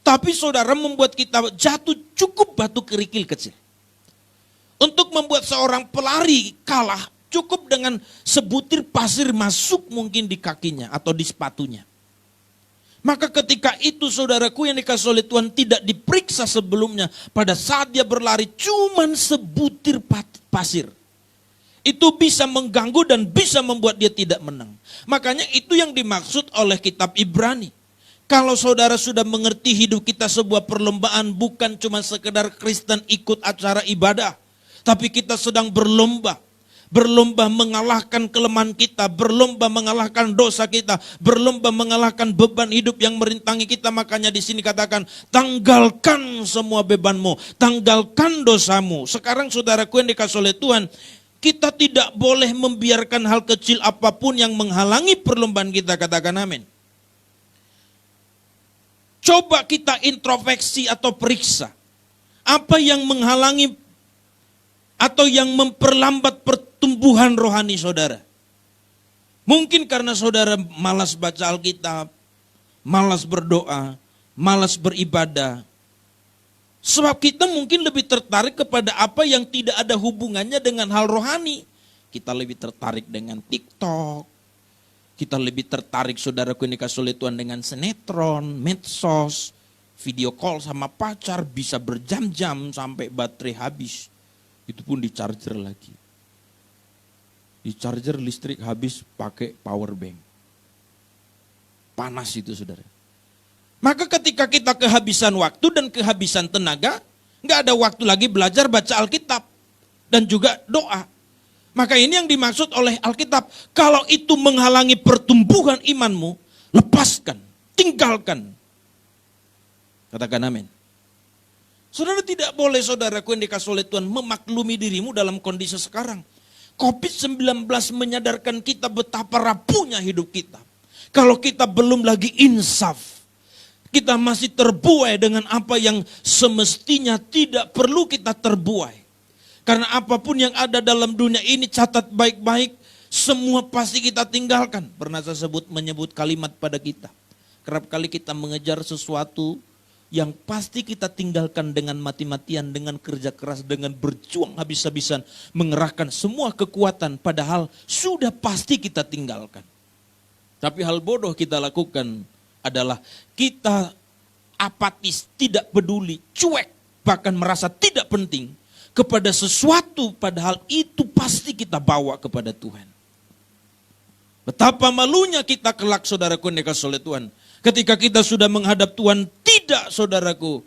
Tapi saudara, membuat kita jatuh cukup batu kerikil kecil. Untuk membuat seorang pelari kalah, cukup dengan sebutir pasir masuk mungkin di kakinya atau di sepatunya. Maka ketika itu saudaraku yang dikasih oleh Tuhan tidak diperiksa sebelumnya. Pada saat dia berlari cuman sebutir pasir. Itu bisa mengganggu dan bisa membuat dia tidak menang. Makanya itu yang dimaksud oleh kitab Ibrani. Kalau saudara sudah mengerti hidup kita sebuah perlombaan, bukan cuma sekedar Kristen ikut acara ibadah. Tapi kita sedang berlomba. Berlomba mengalahkan kelemahan kita, berlomba mengalahkan dosa kita, berlomba mengalahkan beban hidup yang merintangi kita. Makanya di sini katakan, tanggalkan semua bebanmu, tanggalkan dosamu. Sekarang saudaraku yang dikasih oleh Tuhan, kita tidak boleh membiarkan hal kecil apapun yang menghalangi perlombaan kita. Katakan amin. Coba kita introspeksi atau periksa, apa yang menghalangi atau yang memperlambat pertumbuhan rohani saudara. Mungkin karena saudara malas baca Alkitab, malas berdoa, malas beribadah. Sebab kita mungkin lebih tertarik kepada apa yang tidak ada hubungannya dengan hal rohani. Kita lebih tertarik dengan TikTok. Kita lebih tertarik saudaraku yang dikasih oleh Tuhan dengan sinetron, medsos, video call sama pacar bisa berjam-jam sampai baterai habis. Itu pun di charger lagi. Di charger listrik habis pakai power bank. Panas itu saudara. Maka ketika kita kehabisan waktu dan kehabisan tenaga, nggak ada waktu lagi belajar baca Alkitab dan juga doa. Maka ini yang dimaksud oleh Alkitab. Kalau itu menghalangi pertumbuhan imanmu, lepaskan, tinggalkan. Katakan amin. Saudara tidak boleh saudaraku yang dikasih oleh Tuhan memaklumi dirimu dalam kondisi sekarang. COVID-19 menyadarkan kita betapa rapuhnya hidup kita. Kalau kita belum lagi insaf, kita masih terbuai dengan apa yang semestinya tidak perlu kita terbuai. Karena apapun yang ada dalam dunia ini, catat baik-baik, semua pasti kita tinggalkan. Pernah saya menyebut kalimat pada kita. Kerap kali kita mengejar sesuatu yang pasti kita tinggalkan dengan mati-matian, dengan kerja keras, dengan berjuang habis-habisan, mengerahkan semua kekuatan, padahal sudah pasti kita tinggalkan. Tapi hal bodoh kita lakukan adalah kita apatis, tidak peduli, cuek, bahkan merasa tidak penting kepada sesuatu, padahal itu pasti kita bawa kepada Tuhan. Betapa malunya kita kelak saudaraku yang dikasih oleh Tuhan. Ketika kita sudah menghadap Tuhan, tidak saudaraku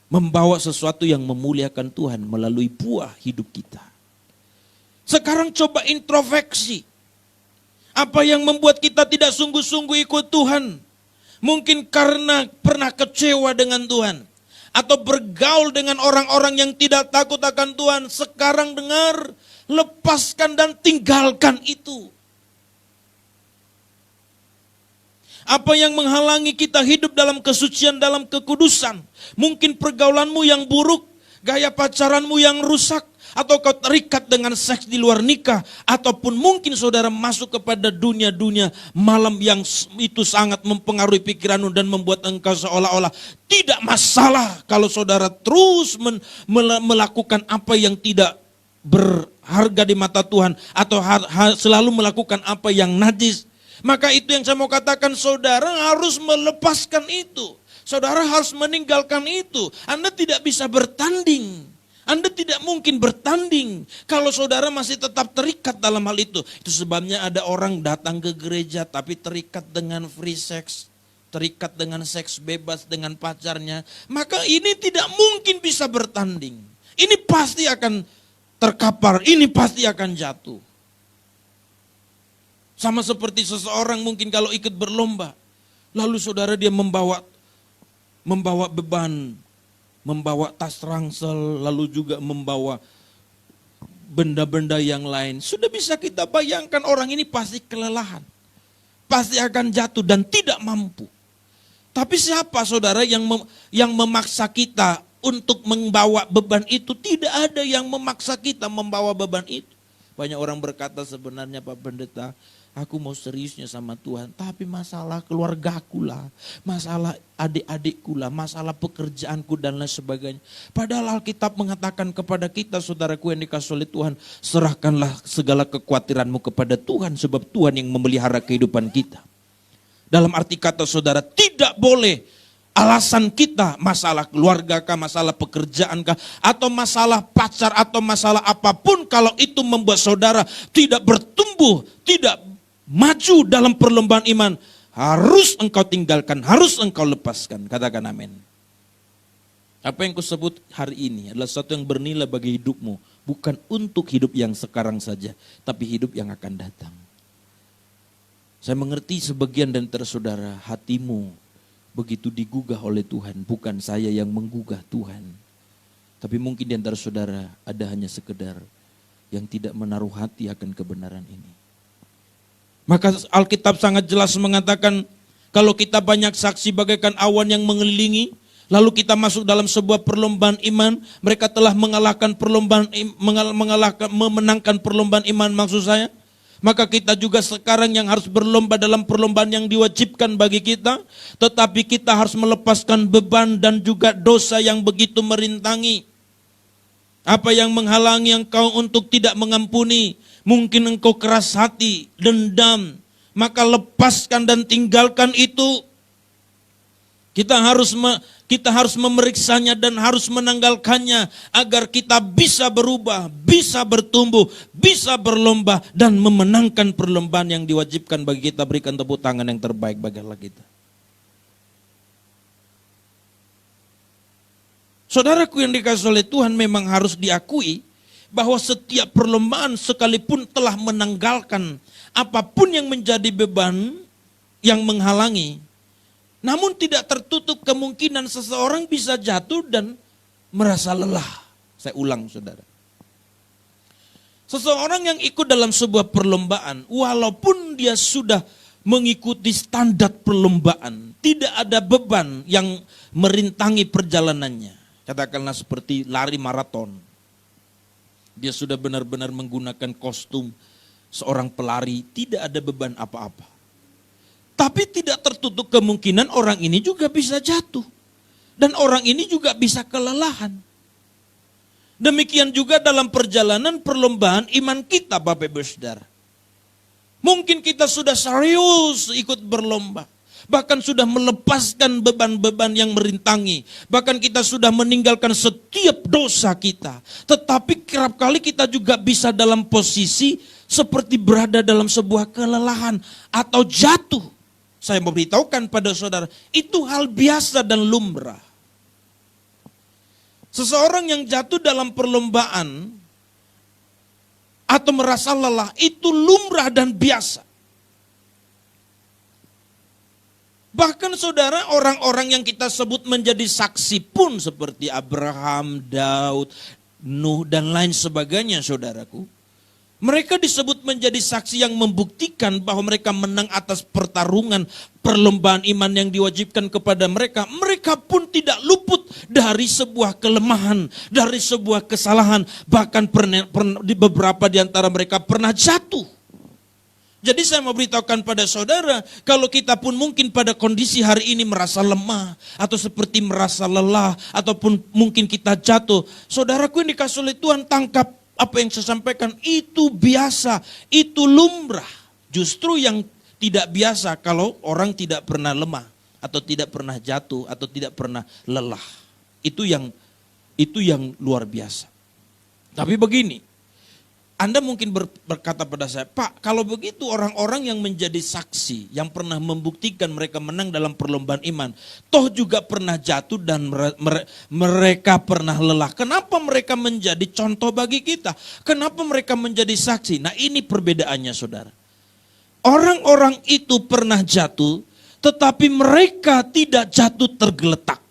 membawa sesuatu yang memuliakan Tuhan melalui buah hidup kita. Sekarang coba introspeksi. Apa yang membuat kita tidak sungguh-sungguh ikut Tuhan? Mungkin karena pernah kecewa dengan Tuhan. Atau bergaul dengan orang-orang yang tidak takut akan Tuhan. Sekarang dengar, lepaskan dan tinggalkan itu. Apa yang menghalangi kita hidup dalam kesucian, dalam kekudusan. Mungkin pergaulanmu yang buruk, gaya pacaranmu yang rusak, atau kau terikat dengan seks di luar nikah, ataupun mungkin saudara masuk kepada dunia-dunia malam yang itu sangat mempengaruhi pikiranmu dan membuat engkau seolah-olah tidak masalah kalau saudara terus melakukan apa yang tidak berharga di mata Tuhan, atau selalu melakukan apa yang najis. Maka itu yang saya mau katakan, saudara harus melepaskan itu. Saudara harus meninggalkan itu. Anda tidak bisa bertanding. Anda tidak mungkin bertanding kalau saudara masih tetap terikat dalam hal itu. Itu sebabnya ada orang datang ke gereja tapi terikat dengan free sex. Terikat dengan seks bebas dengan pacarnya. Maka ini tidak mungkin bisa bertanding. Ini pasti akan terkapar, ini pasti akan jatuh. Sama seperti seseorang mungkin kalau ikut berlomba, lalu saudara dia membawa beban, membawa tas ransel, lalu juga membawa benda-benda yang lain. Sudah bisa kita bayangkan orang ini pasti kelelahan, pasti akan jatuh dan tidak mampu. Tapi siapa saudara yang memaksa kita untuk membawa beban itu? Tidak ada yang memaksa kita membawa beban itu. Banyak orang berkata sebenarnya Pak Pendeta, aku mau seriusnya sama Tuhan, tapi masalah keluargaku lah, masalah adik-adikku lah, masalah pekerjaanku dan lain sebagainya. Padahal Alkitab mengatakan kepada kita, saudaraku yang dikasihi oleh Tuhan, serahkanlah segala kekhawatiranmu kepada Tuhan, sebab Tuhan yang memelihara kehidupan kita. Dalam arti kata saudara, tidak boleh alasan kita masalah keluarga kah, masalah pekerjaan kah, atau masalah pacar, atau masalah apapun, kalau itu membuat saudara tidak bertumbuh, tidak maju dalam perlombaan iman, harus engkau tinggalkan, harus engkau lepaskan. Katakan amin. Apa yang kusebut hari ini adalah sesuatu yang bernilai bagi hidupmu, bukan untuk hidup yang sekarang saja, tapi hidup yang akan datang. Saya mengerti sebagian dan saudara, hatimu begitu digugah oleh Tuhan, bukan saya yang menggugah Tuhan. Tapi mungkin di antara saudara ada hanya sekedar yang tidak menaruh hati akan kebenaran ini. Maka Alkitab sangat jelas mengatakan, kalau kita banyak saksi bagaikan awan yang mengelilingi, lalu kita masuk dalam sebuah perlombaan iman, mereka telah memenangkan perlombaan iman maksud saya. Maka kita juga sekarang yang harus berlomba dalam perlombaan yang diwajibkan bagi kita. Tetapi kita harus melepaskan beban dan juga dosa yang begitu merintangi. Apa yang menghalangi engkau untuk tidak mengampuni? Mungkin engkau keras hati, dendam. Maka lepaskan dan tinggalkan itu. Kita harus memeriksanya dan harus menanggalkannya agar kita bisa berubah, bisa bertumbuh, bisa berlomba dan memenangkan perlombaan yang diwajibkan bagi kita. Berikan tepuk tangan yang terbaik bagi Allah kita. Saudaraku yang dikasihi oleh Tuhan, memang harus diakui bahwa setiap perlombaan sekalipun telah menanggalkan apapun yang menjadi beban yang menghalangi, namun tidak tertutup kemungkinan seseorang bisa jatuh dan merasa lelah. Saya ulang saudara. Seseorang yang ikut dalam sebuah perlombaan, walaupun dia sudah mengikuti standar perlombaan, tidak ada beban yang merintangi perjalanannya. Katakanlah seperti lari maraton. Dia sudah benar-benar menggunakan kostum seorang pelari, tidak ada beban apa-apa. Tapi tidak tertutup kemungkinan orang ini juga bisa jatuh. Dan orang ini juga bisa kelelahan. Demikian juga dalam perjalanan perlombaan iman kita, Bapak Ibu Saudara. Mungkin kita sudah serius ikut berlomba. Bahkan sudah melepaskan beban-beban yang merintangi. Bahkan kita sudah meninggalkan setiap dosa kita. Tetapi kerap kali kita juga bisa dalam posisi seperti berada dalam sebuah kelelahan atau jatuh. Saya mau beritahukan pada saudara, itu hal biasa dan lumrah. Seseorang yang jatuh dalam perlombaan atau merasa lelah, itu lumrah dan biasa. Bahkan saudara, orang-orang yang kita sebut menjadi saksi pun seperti Abraham, Daud, Nuh, dan lain sebagainya saudaraku. Mereka disebut menjadi saksi yang membuktikan bahwa mereka menang atas pertarungan perlombaan iman yang diwajibkan kepada mereka. Mereka pun tidak luput dari sebuah kelemahan, dari sebuah kesalahan. Bahkan di beberapa di antara mereka pernah jatuh. Jadi saya mau beritahukan pada saudara, kalau kita pun mungkin pada kondisi hari ini merasa lemah, atau seperti merasa lelah, ataupun mungkin kita jatuh. Saudaraku yang dikasih oleh Tuhan, tangkap apa yang saya sampaikan, itu biasa, itu lumrah. Justru yang tidak biasa kalau orang tidak pernah lemah, atau tidak pernah jatuh, atau tidak pernah lelah. Itu yang luar biasa. Tapi begini, Anda mungkin berkata pada saya, Pak, kalau begitu orang-orang yang menjadi saksi, yang pernah membuktikan mereka menang dalam perlombaan iman, toh juga pernah jatuh dan mereka pernah lelah. Kenapa mereka menjadi contoh bagi kita? Kenapa mereka menjadi saksi? Nah, ini perbedaannya saudara. Orang-orang itu pernah jatuh, tetapi mereka tidak jatuh tergeletak.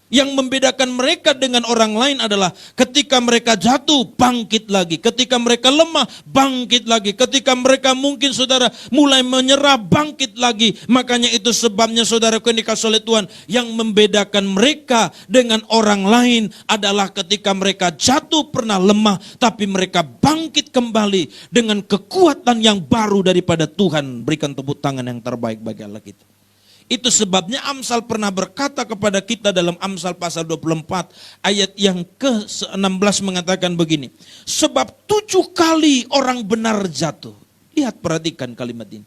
Yang membedakan mereka dengan orang lain adalah ketika mereka jatuh, bangkit lagi. Ketika mereka lemah, bangkit lagi. Ketika mereka mungkin saudara mulai menyerah, bangkit lagi. Makanya itu sebabnya saudara yang dikasih oleh Tuhan, yang membedakan mereka dengan orang lain adalah ketika mereka jatuh pernah lemah, tapi mereka bangkit kembali dengan kekuatan yang baru daripada Tuhan. Berikan tepuk tangan yang terbaik bagi Allah kita. Itu sebabnya Amsal pernah berkata kepada kita dalam Amsal pasal 24 ayat yang ke-16 mengatakan begini. Sebab 7 kali orang benar jatuh. Lihat, perhatikan kalimat ini.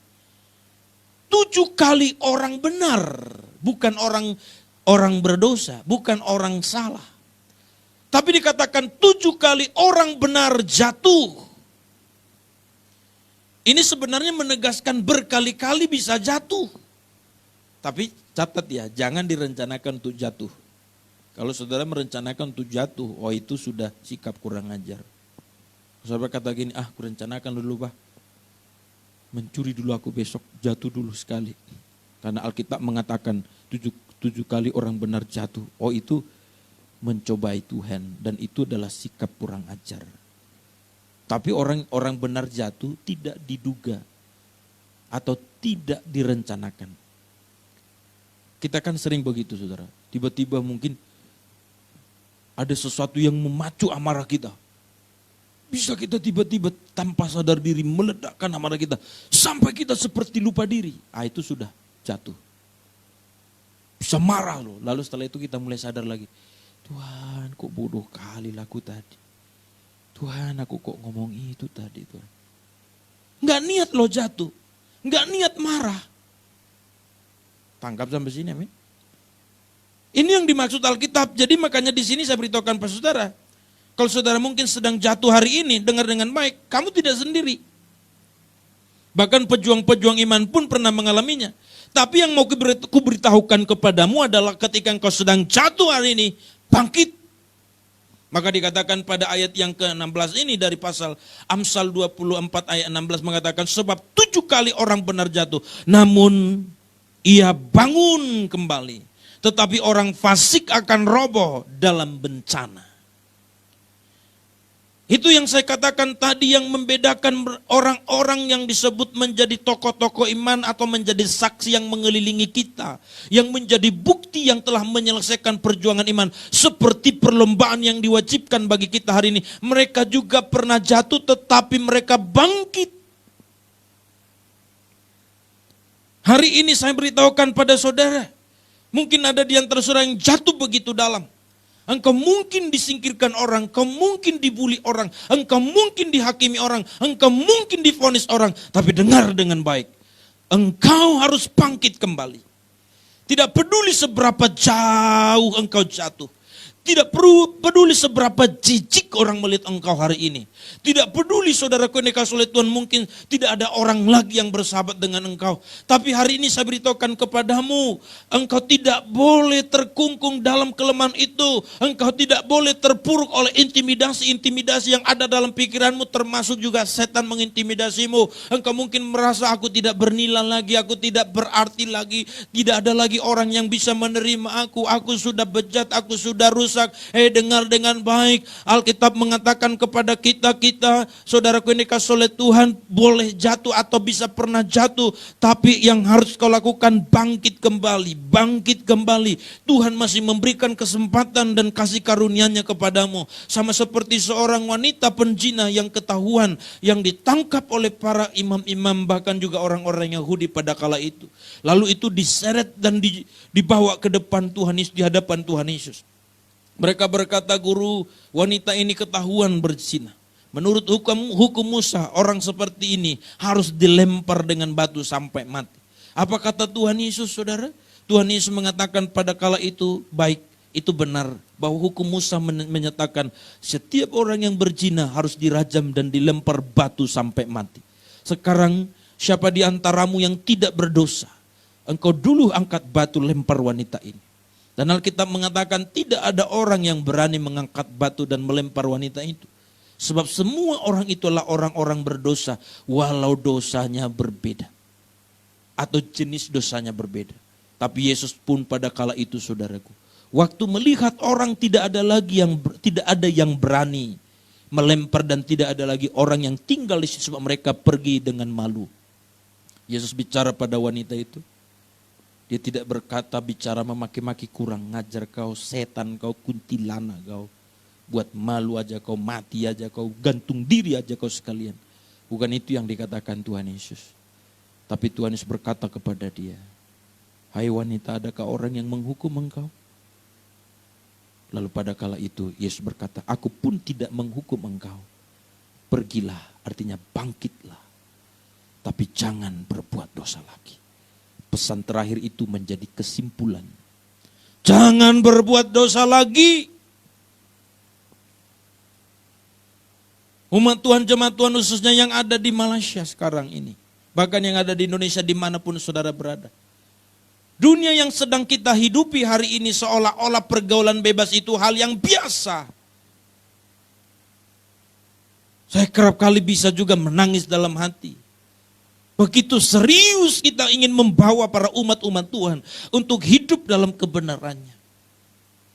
7 kali orang benar. Bukan orang berdosa, bukan orang salah. Tapi dikatakan 7 kali orang benar jatuh. Ini sebenarnya menegaskan berkali-kali bisa jatuh. Tapi catat ya, jangan direncanakan untuk jatuh. Kalau saudara merencanakan untuk jatuh, oh itu sudah sikap kurang ajar. Saudara kata gini, aku rencanakan dulu Pak, mencuri dulu aku besok, jatuh dulu sekali. Karena Alkitab mengatakan 7 kali orang benar jatuh, oh itu mencobai Tuhan. Dan itu adalah sikap kurang ajar. Tapi orang benar jatuh tidak diduga atau tidak direncanakan. Kita kan sering begitu saudara. Tiba-tiba mungkin ada sesuatu yang memacu amarah kita. Bisa kita tiba-tiba tanpa sadar diri meledakkan amarah kita. Sampai kita seperti lupa diri. Itu sudah jatuh. Bisa marah loh. Lalu setelah itu kita mulai sadar lagi. Tuhan kok bodoh kali laku tadi. Tuhan aku kok ngomong itu tadi Tuhan. Nggak niat loh jatuh. Nggak niat marah. Tangkap sampai sini, amin. Ini yang dimaksud Alkitab. Jadi makanya di sini saya beritahukan pada saudara. Kalau saudara mungkin sedang jatuh hari ini, dengar dengan baik, kamu tidak sendiri. Bahkan pejuang-pejuang iman pun pernah mengalaminya. Tapi yang mau kuberitahukan kepadamu adalah ketika engkau sedang jatuh hari ini, bangkit. Maka dikatakan pada ayat yang ke-16 ini dari pasal Amsal 24 ayat 16 mengatakan, sebab 7 kali orang benar jatuh, namun ia bangun kembali. Tetapi orang fasik akan roboh dalam bencana. Itu yang saya katakan tadi, yang membedakan orang-orang yang disebut menjadi tokoh-tokoh iman atau menjadi saksi yang mengelilingi kita. Yang menjadi bukti yang telah menyelesaikan perjuangan iman. Seperti perlombaan yang diwajibkan bagi kita hari ini. Mereka juga pernah jatuh tetapi mereka bangkit. Hari ini saya beritahukan pada saudara, mungkin ada di antara saudara yang jatuh begitu dalam. Engkau mungkin disingkirkan orang, engkau mungkin dibuli orang, engkau mungkin dihakimi orang, engkau mungkin divonis orang. Tapi dengar dengan baik, engkau harus bangkit kembali. Tidak peduli seberapa jauh engkau jatuh, Tidak perlu peduli seberapa jijik orang melihat engkau hari ini. Tidak peduli saudaraku yang dikasihi oleh Tuhan, mungkin tidak ada orang lagi yang bersahabat dengan engkau. Tapi hari ini saya beritahukan kepadamu, engkau tidak boleh terkungkung dalam kelemahan itu. Engkau tidak boleh terpuruk oleh intimidasi-intimidasi yang ada dalam pikiranmu, termasuk juga setan mengintimidasimu. Engkau mungkin merasa aku tidak bernilai lagi, aku tidak berarti lagi, tidak ada lagi orang yang bisa menerima aku sudah bejat, aku sudah rusak. Dengar dengan baik, Alkitab mengatakan kepada kita, saudaraku yang dikasihi oleh Tuhan, boleh jatuh atau bisa pernah jatuh, tapi yang harus kau lakukan bangkit kembali, bangkit kembali. Tuhan masih memberikan kesempatan dan kasih karunia-Nya kepadamu. Sama seperti seorang wanita penjina yang ketahuan, yang ditangkap oleh para imam-imam, bahkan juga orang-orang Yahudi pada kala itu. Lalu itu diseret dan dibawa ke depan Tuhan Yesus, di hadapan Tuhan Yesus. Mereka berkata, guru, wanita ini ketahuan berzina. Menurut hukum Musa, orang seperti ini harus dilempar dengan batu sampai mati. Apa kata Tuhan Yesus, saudara? Tuhan Yesus mengatakan pada kala itu, baik, itu benar. Bahwa hukum Musa menyatakan setiap orang yang berzina harus dirajam dan dilempar batu sampai mati. Sekarang siapa di antaramu yang tidak berdosa? Engkau dulu angkat batu lempar wanita ini. Dan Alkitab mengatakan tidak ada orang yang berani mengangkat batu dan melempar wanita itu. Sebab semua orang itulah orang-orang berdosa, walau dosanya berbeda. Atau jenis dosanya berbeda. Tapi Yesus pun pada kala itu, saudaraku, waktu melihat orang tidak ada yang berani melempar dan tidak ada lagi orang yang tinggal di situ sebab mereka pergi dengan malu. Yesus bicara pada wanita itu. Dia tidak berkata, bicara memaki-maki, kurang ngajar kau, setan kau, kuntilana kau. Buat malu aja kau, mati aja kau, gantung diri aja kau sekalian. Bukan itu yang dikatakan Tuhan Yesus. Tapi Tuhan Yesus berkata kepada dia, hai wanita, adakah orang yang menghukum engkau? Lalu pada kala itu Yesus berkata, aku pun tidak menghukum engkau. Pergilah, artinya bangkitlah. Tapi jangan berbuat dosa lagi. Pesan terakhir itu menjadi kesimpulan. Jangan berbuat dosa lagi. Umat Tuhan, jemaat Tuhan khususnya yang ada di Malaysia sekarang ini. Bahkan yang ada di Indonesia dimanapun saudara berada. Dunia yang sedang kita hidupi hari ini seolah-olah pergaulan bebas itu hal yang biasa. Saya kerap kali bisa juga menangis dalam hati. Begitu serius kita ingin membawa para umat-umat Tuhan untuk hidup dalam kebenarannya.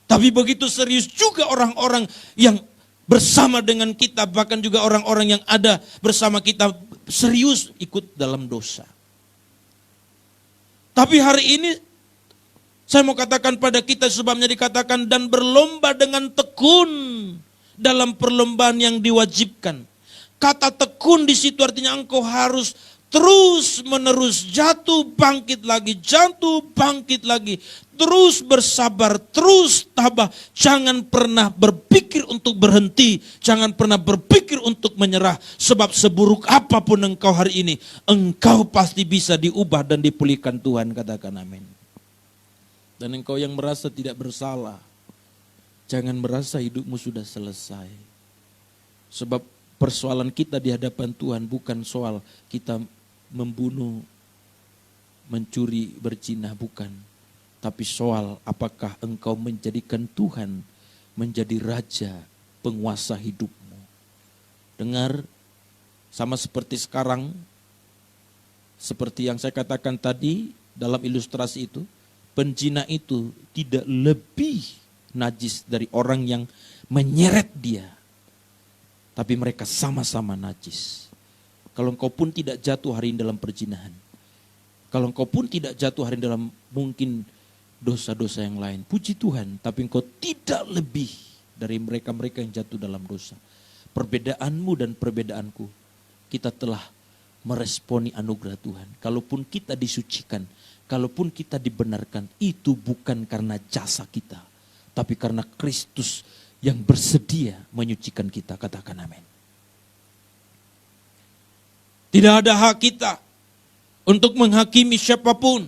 Tapi begitu serius juga orang-orang yang bersama dengan kita, bahkan juga orang-orang yang ada bersama kita serius ikut dalam dosa. Tapi hari ini saya mau katakan pada kita, sebabnya dikatakan dan berlomba dengan tekun dalam perlombaan yang diwajibkan. Kata tekun di situ artinya engkau harus terus menerus jatuh bangkit lagi, jatuh bangkit lagi. Terus bersabar, terus tabah. Jangan pernah berpikir untuk berhenti. Jangan pernah berpikir untuk menyerah. Sebab seburuk apapun engkau hari ini, engkau pasti bisa diubah dan dipulihkan Tuhan. Katakan amin. Dan engkau yang merasa tidak bersalah, jangan merasa hidupmu sudah selesai. Sebab persoalan kita di hadapan Tuhan bukan soal kita membunuh, mencuri, berzina, bukan. Tapi soal apakah engkau menjadikan Tuhan menjadi raja, penguasa hidupmu. Dengar, sama seperti sekarang, seperti yang saya katakan tadi dalam ilustrasi itu, penzina itu tidak lebih najis dari orang yang menyeret dia. Tapi mereka sama-sama najis. Kalau engkau pun tidak jatuh hari ini dalam perzinahan. Kalau engkau pun tidak jatuh hari ini dalam mungkin dosa-dosa yang lain. Puji Tuhan, tapi engkau tidak lebih dari mereka-mereka yang jatuh dalam dosa. Perbedaanmu dan perbedaanku, kita telah meresponi anugerah Tuhan. Kalaupun kita disucikan, kalaupun kita dibenarkan, itu bukan karena jasa kita. Tapi karena Kristus yang bersedia menyucikan kita. Katakan amin. Tidak ada hak kita untuk menghakimi siapapun,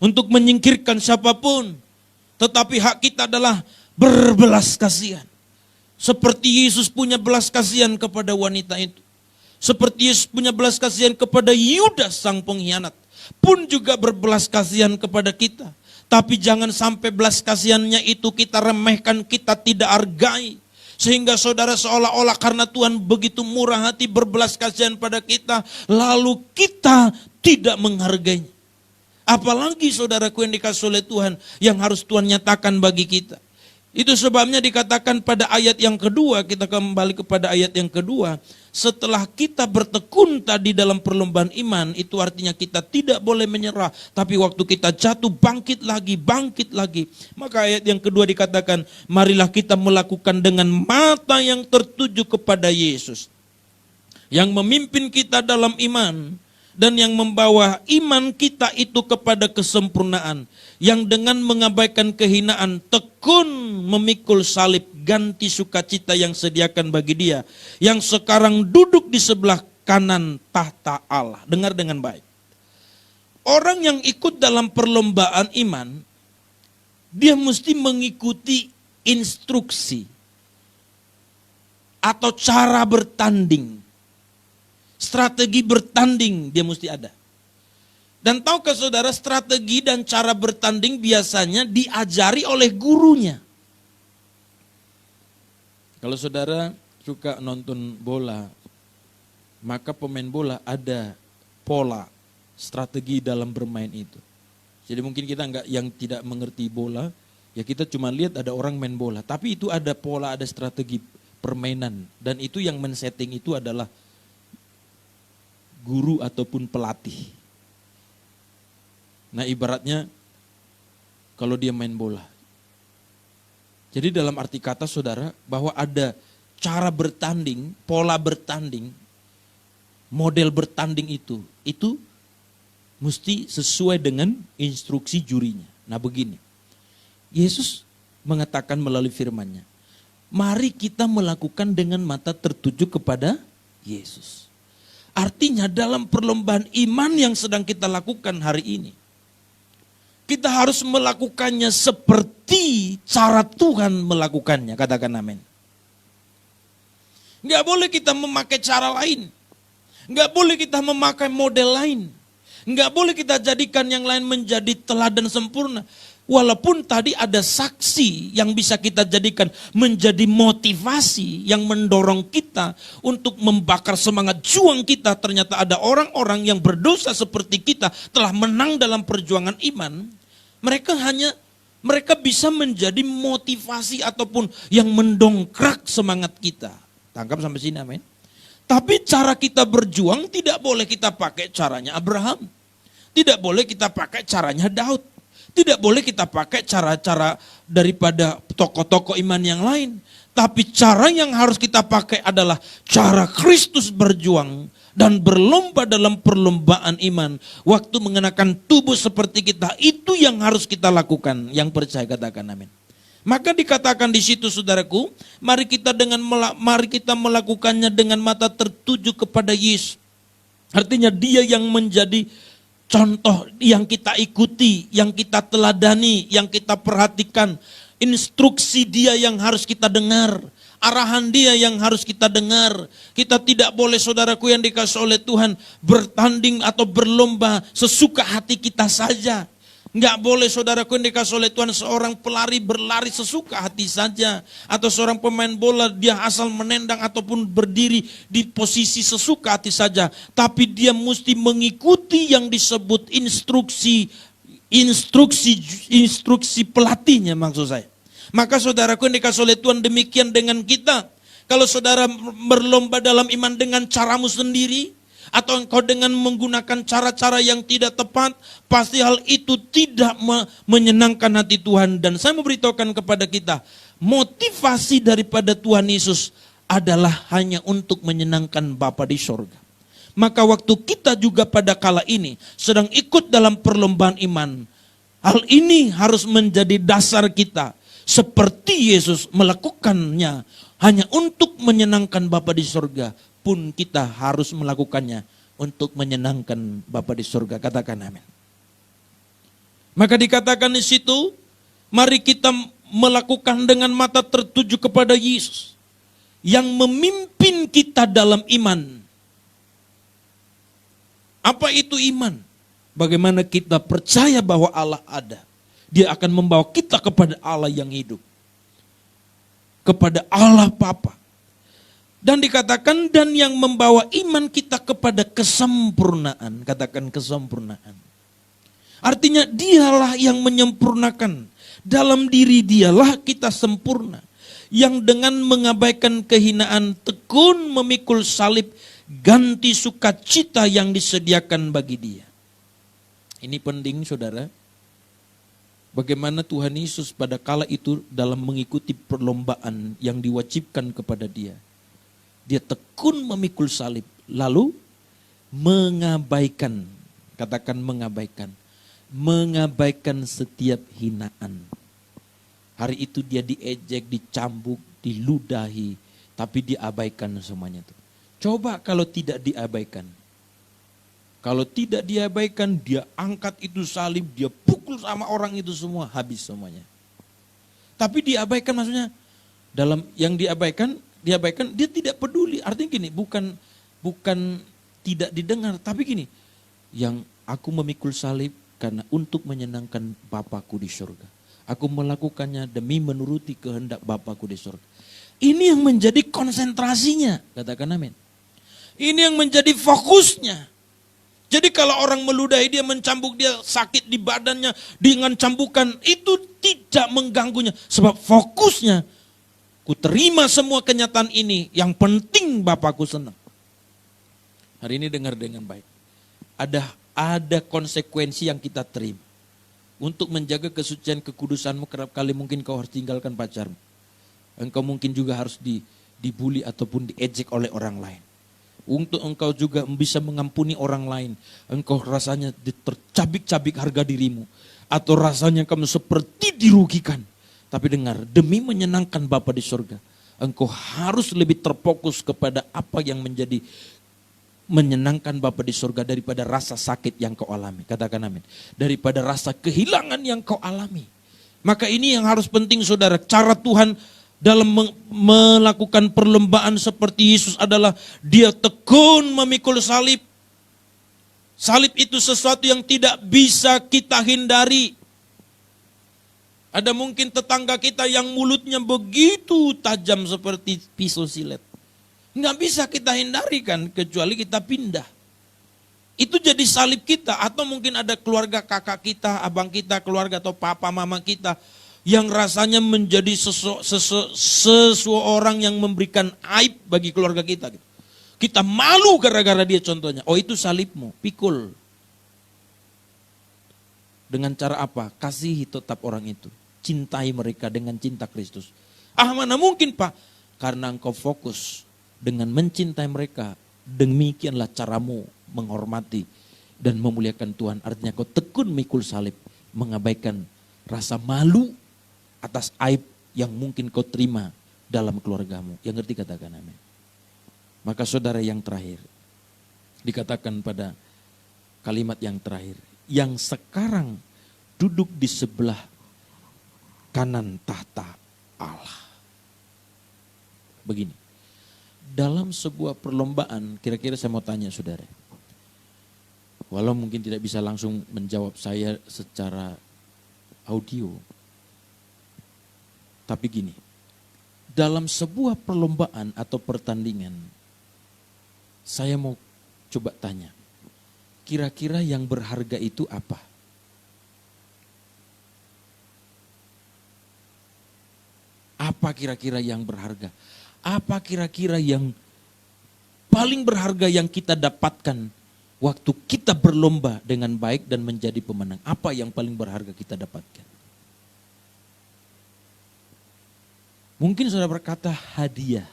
untuk menyingkirkan siapapun. Tetapi hak kita adalah berbelas kasihan. Seperti Yesus punya belas kasihan kepada wanita itu. Seperti Yesus punya belas kasihan kepada Yudas sang pengkhianat. Pun juga berbelas kasihan kepada kita. Tapi jangan sampai belas kasihannya itu kita remehkan, kita tidak hargai. Sehingga saudara seolah-olah karena Tuhan begitu murah hati berbelas kasihan pada kita, lalu kita tidak menghargainya. Apalagi saudaraku yang dikasih oleh Tuhan, yang harus Tuhan nyatakan bagi kita. Itu sebabnya dikatakan pada ayat yang kedua, kita kembali kepada ayat yang kedua. Setelah kita bertekun tadi dalam perlombaan iman, itu artinya kita tidak boleh menyerah. Tapi waktu kita jatuh bangkit lagi, bangkit lagi. Maka ayat yang kedua dikatakan, marilah kita melakukan dengan mata yang tertuju kepada Yesus. Yang memimpin kita dalam iman. Dan yang membawa iman kita itu kepada kesempurnaan. Yang dengan mengabaikan kehinaan tekun memikul salib ganti sukacita yang sediakan bagi dia. Yang sekarang duduk di sebelah kanan tahta Allah. Dengar dengan baik. Orang yang ikut dalam perlombaan iman, dia mesti mengikuti instruksi. Atau cara bertanding. Strategi bertanding dia mesti ada. Dan tahukah saudara, strategi dan cara bertanding biasanya diajari oleh gurunya. Kalau saudara suka nonton bola, maka pemain bola ada pola, strategi dalam bermain itu. Jadi mungkin kita yang tidak mengerti bola, ya kita cuma lihat ada orang main bola. Tapi itu ada pola, ada strategi permainan. Dan itu yang men-setting itu adalah guru ataupun pelatih. Nah ibaratnya kalau dia main bola. Jadi dalam arti kata saudara bahwa ada cara bertanding, pola bertanding, model bertanding itu mesti sesuai dengan instruksi jurinya. Nah begini, Yesus mengatakan melalui firman-Nya, mari kita melakukan dengan mata tertuju kepada Yesus. Artinya dalam perlombaan iman yang sedang kita lakukan hari ini, kita harus melakukannya seperti cara Tuhan melakukannya. Katakan amin. Nggak boleh kita memakai cara lain. Nggak boleh kita memakai model lain. Nggak boleh kita jadikan yang lain menjadi teladan sempurna. Walaupun tadi ada saksi yang bisa kita jadikan menjadi motivasi yang mendorong kita untuk membakar semangat juang kita. Ternyata ada orang-orang yang berdosa seperti kita telah menang dalam perjuangan iman. Mereka bisa menjadi motivasi ataupun yang mendongkrak semangat kita. Tangkap sampai sini, amin. Tapi cara kita berjuang tidak boleh kita pakai caranya Abraham. Tidak boleh kita pakai caranya Daud. Tidak boleh kita pakai cara-cara daripada tokoh-tokoh iman yang lain. Tapi cara yang harus kita pakai adalah cara Kristus berjuang dan berlomba dalam perlombaan iman. Waktu mengenakan tubuh seperti kita, itu yang harus kita lakukan. Yang percaya katakan amin. Maka dikatakan di situ saudaraku, mari kita melakukannya dengan mata tertuju kepada Yesus. Artinya dia yang menjadi contoh yang kita ikuti, yang kita teladani, yang kita perhatikan. Instruksi dia yang harus kita dengar. Arahan dia yang harus kita dengar. Kita tidak boleh saudaraku yang dikasih oleh Tuhan bertanding atau berlomba sesuka hati kita saja. Enggak boleh saudaraku yang dikasih oleh Tuhan seorang pelari berlari sesuka hati saja. Atau seorang pemain bola dia asal menendang ataupun berdiri di posisi sesuka hati saja. Tapi dia mesti mengikuti yang disebut instruksi pelatihnya maksud saya. Maka saudaraku yang dikasih oleh Tuhan demikian dengan kita. Kalau saudara berlomba dalam iman dengan caramu sendiri, atau engkau dengan menggunakan cara-cara yang tidak tepat, pasti hal itu tidak menyenangkan hati Tuhan. Dan saya memberitahukan kepada kita, motivasi daripada Tuhan Yesus adalah hanya untuk menyenangkan Bapa di sorga. Maka waktu kita juga pada kala ini sedang ikut dalam perlombaan iman, hal ini harus menjadi dasar kita. Seperti Yesus melakukannya hanya untuk menyenangkan Bapa di sorga, pun kita harus melakukannya untuk menyenangkan Bapa di surga. Katakan amin. Maka dikatakan di situ, mari kita melakukan dengan mata tertuju kepada Yesus yang memimpin kita dalam iman. Apa itu iman? Bagaimana kita percaya bahwa Allah ada. Dia akan membawa kita kepada Allah yang hidup. Kepada Allah Bapa. Dan dikatakan dan yang membawa iman kita kepada kesempurnaan. Katakan kesempurnaan. Artinya dialah yang menyempurnakan. Dalam diri dialah kita sempurna. Yang dengan mengabaikan kehinaan tekun memikul salib ganti sukacita yang disediakan bagi dia. Ini penting saudara. Bagaimana Tuhan Yesus pada kala itu dalam mengikuti perlombaan yang diwajibkan kepada dia. Dia tekun memikul salib. Lalu mengabaikan. Katakan mengabaikan. Mengabaikan setiap hinaan. Hari itu dia diejek, dicambuk, diludahi. Tapi diabaikan semuanya itu. Coba kalau tidak diabaikan. Kalau tidak diabaikan, dia angkat itu salib, dia pukul sama orang itu semua, habis semuanya. Tapi diabaikan maksudnya, dalam yang diabaikan, dia tidak peduli. Artinya gini, bukan tidak didengar, tapi gini, yang aku memikul salib karena untuk menyenangkan Bapakku di surga. Aku melakukannya demi menuruti kehendak Bapakku di surga. Ini yang menjadi konsentrasinya, katakan amin. Ini yang menjadi fokusnya. Jadi kalau orang meludahi dia, mencambuk dia, sakit di badannya dengan cambukan, itu tidak mengganggunya. Sebab fokusnya, ku terima semua kenyataan ini, yang penting Bapakku senang. Hari ini dengar dengan baik. Ada konsekuensi yang kita terima. Untuk menjaga kesucian kekudusanmu, kerap kali mungkin kau harus tinggalkan pacarmu. Engkau mungkin juga harus dibully ataupun diejek oleh orang lain. Untuk engkau juga bisa mengampuni orang lain. Engkau rasanya tercabik-cabik harga dirimu. Atau rasanya kamu seperti dirugikan. Tapi dengar, demi menyenangkan Bapa di surga. Engkau harus lebih terfokus kepada apa yang menjadi menyenangkan Bapa di surga daripada rasa sakit yang kau alami. Katakan amin. Daripada rasa kehilangan yang kau alami. Maka ini yang harus penting saudara. Cara Tuhan dalam melakukan perlombaan seperti Yesus adalah dia tekun memikul salib. Salib itu sesuatu yang tidak bisa kita hindari. Ada mungkin tetangga kita yang mulutnya begitu tajam seperti pisau silet. Nggak bisa kita hindari kan, kecuali kita pindah. Itu jadi salib kita. Atau mungkin ada keluarga kakak kita, abang kita, keluarga atau papa mama kita yang rasanya menjadi seseorang yang memberikan aib bagi keluarga kita. Kita malu gara-gara dia contohnya. Oh itu salibmu, pikul. Dengan cara apa? Kasihi tetap orang itu. Cintai mereka dengan cinta Kristus. Ah mana mungkin Pak? Karena engkau fokus dengan mencintai mereka. Demikianlah caramu menghormati dan memuliakan Tuhan. Artinya kau tekun mikul salib. Mengabaikan rasa malu atas aib yang mungkin kau terima dalam keluargamu. Yang ngerti katakan amin. Maka saudara yang terakhir. Dikatakan pada kalimat yang terakhir. Yang sekarang duduk di sebelah kanan tahta Allah. Begini. Dalam sebuah perlombaan, kira-kira saya mau tanya saudara. Walau mungkin tidak bisa langsung menjawab saya secara audio. Tapi gini, dalam sebuah perlombaan atau pertandingan, saya mau coba tanya, kira-kira yang berharga itu apa? Apa kira-kira yang berharga? Apa kira-kira yang paling berharga yang kita dapatkan waktu kita berlomba dengan baik dan menjadi pemenang? Apa yang paling berharga kita dapatkan? Mungkin saudara berkata hadiah.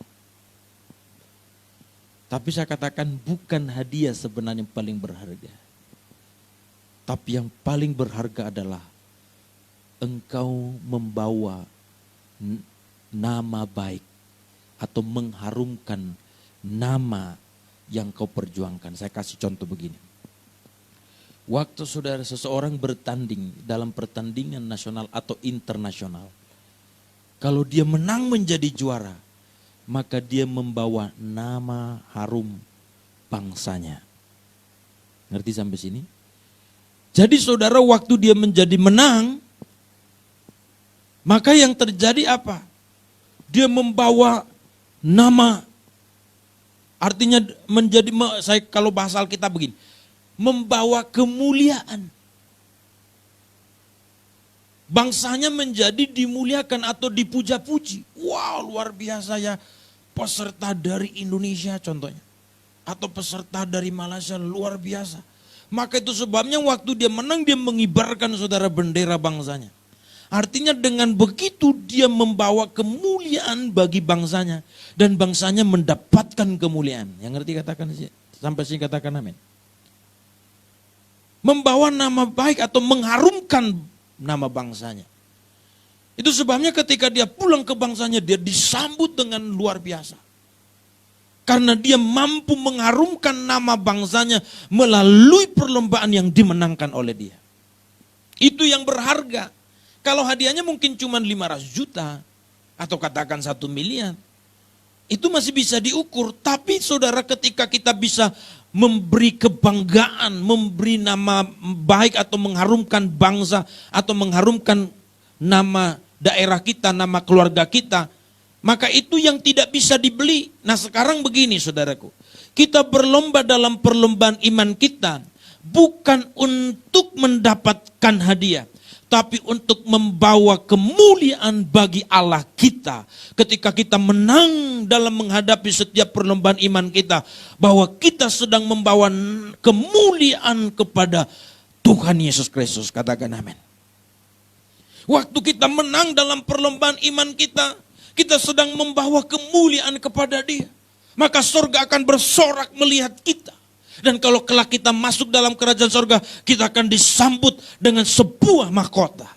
Tapi saya katakan bukan hadiah sebenarnya yang paling berharga. Tapi yang paling berharga adalah engkau membawa nama baik atau mengharumkan nama yang kau perjuangkan. Saya kasih contoh begini. Waktu saudara seseorang bertanding dalam pertandingan nasional atau internasional. Kalau dia menang menjadi juara, maka dia membawa nama harum bangsanya. Ngerti sampai sini? Jadi saudara, waktu dia menjadi menang, maka yang terjadi apa? Dia membawa nama, artinya menjadi, saya kalau bahasa Alkitab begini, membawa kemuliaan. Bangsanya menjadi dimuliakan atau dipuja-puji. Wow, luar biasa ya. Peserta dari Indonesia contohnya. Atau peserta dari Malaysia, luar biasa. Maka itu sebabnya waktu dia menang, dia mengibarkan saudara bendera bangsanya. Artinya dengan begitu dia membawa kemuliaan bagi bangsanya. Dan bangsanya mendapatkan kemuliaan. Yang ngerti katakan, sampai sini katakan amin. Membawa nama baik atau mengharumkan nama bangsanya. Itu sebabnya ketika dia pulang ke bangsanya, dia disambut dengan luar biasa. Karena dia mampu mengharumkan nama bangsanya melalui perlombaan yang dimenangkan oleh dia. Itu yang berharga. Kalau hadiahnya mungkin cuma 500 juta atau katakan 1 miliar. Itu masih bisa diukur. Tapi saudara, ketika kita bisa memberi kebanggaan, memberi nama baik atau mengharumkan bangsa atau mengharumkan nama daerah kita, nama keluarga kita, maka itu yang tidak bisa dibeli. Nah sekarang begini saudaraku, kita berlomba dalam perlombaan iman kita bukan untuk mendapatkan hadiah, tapi untuk membawa kemuliaan bagi Allah kita. Ketika kita menang dalam menghadapi setiap perlombaan iman kita, bahwa kita sedang membawa kemuliaan kepada Tuhan Yesus Kristus. Katakan amin. Waktu kita menang dalam perlombaan iman kita, kita sedang membawa kemuliaan kepada Dia. Maka surga akan bersorak melihat kita. Dan kalau kelak kita masuk dalam kerajaan surga, kita akan disambut dengan sebuah mahkota.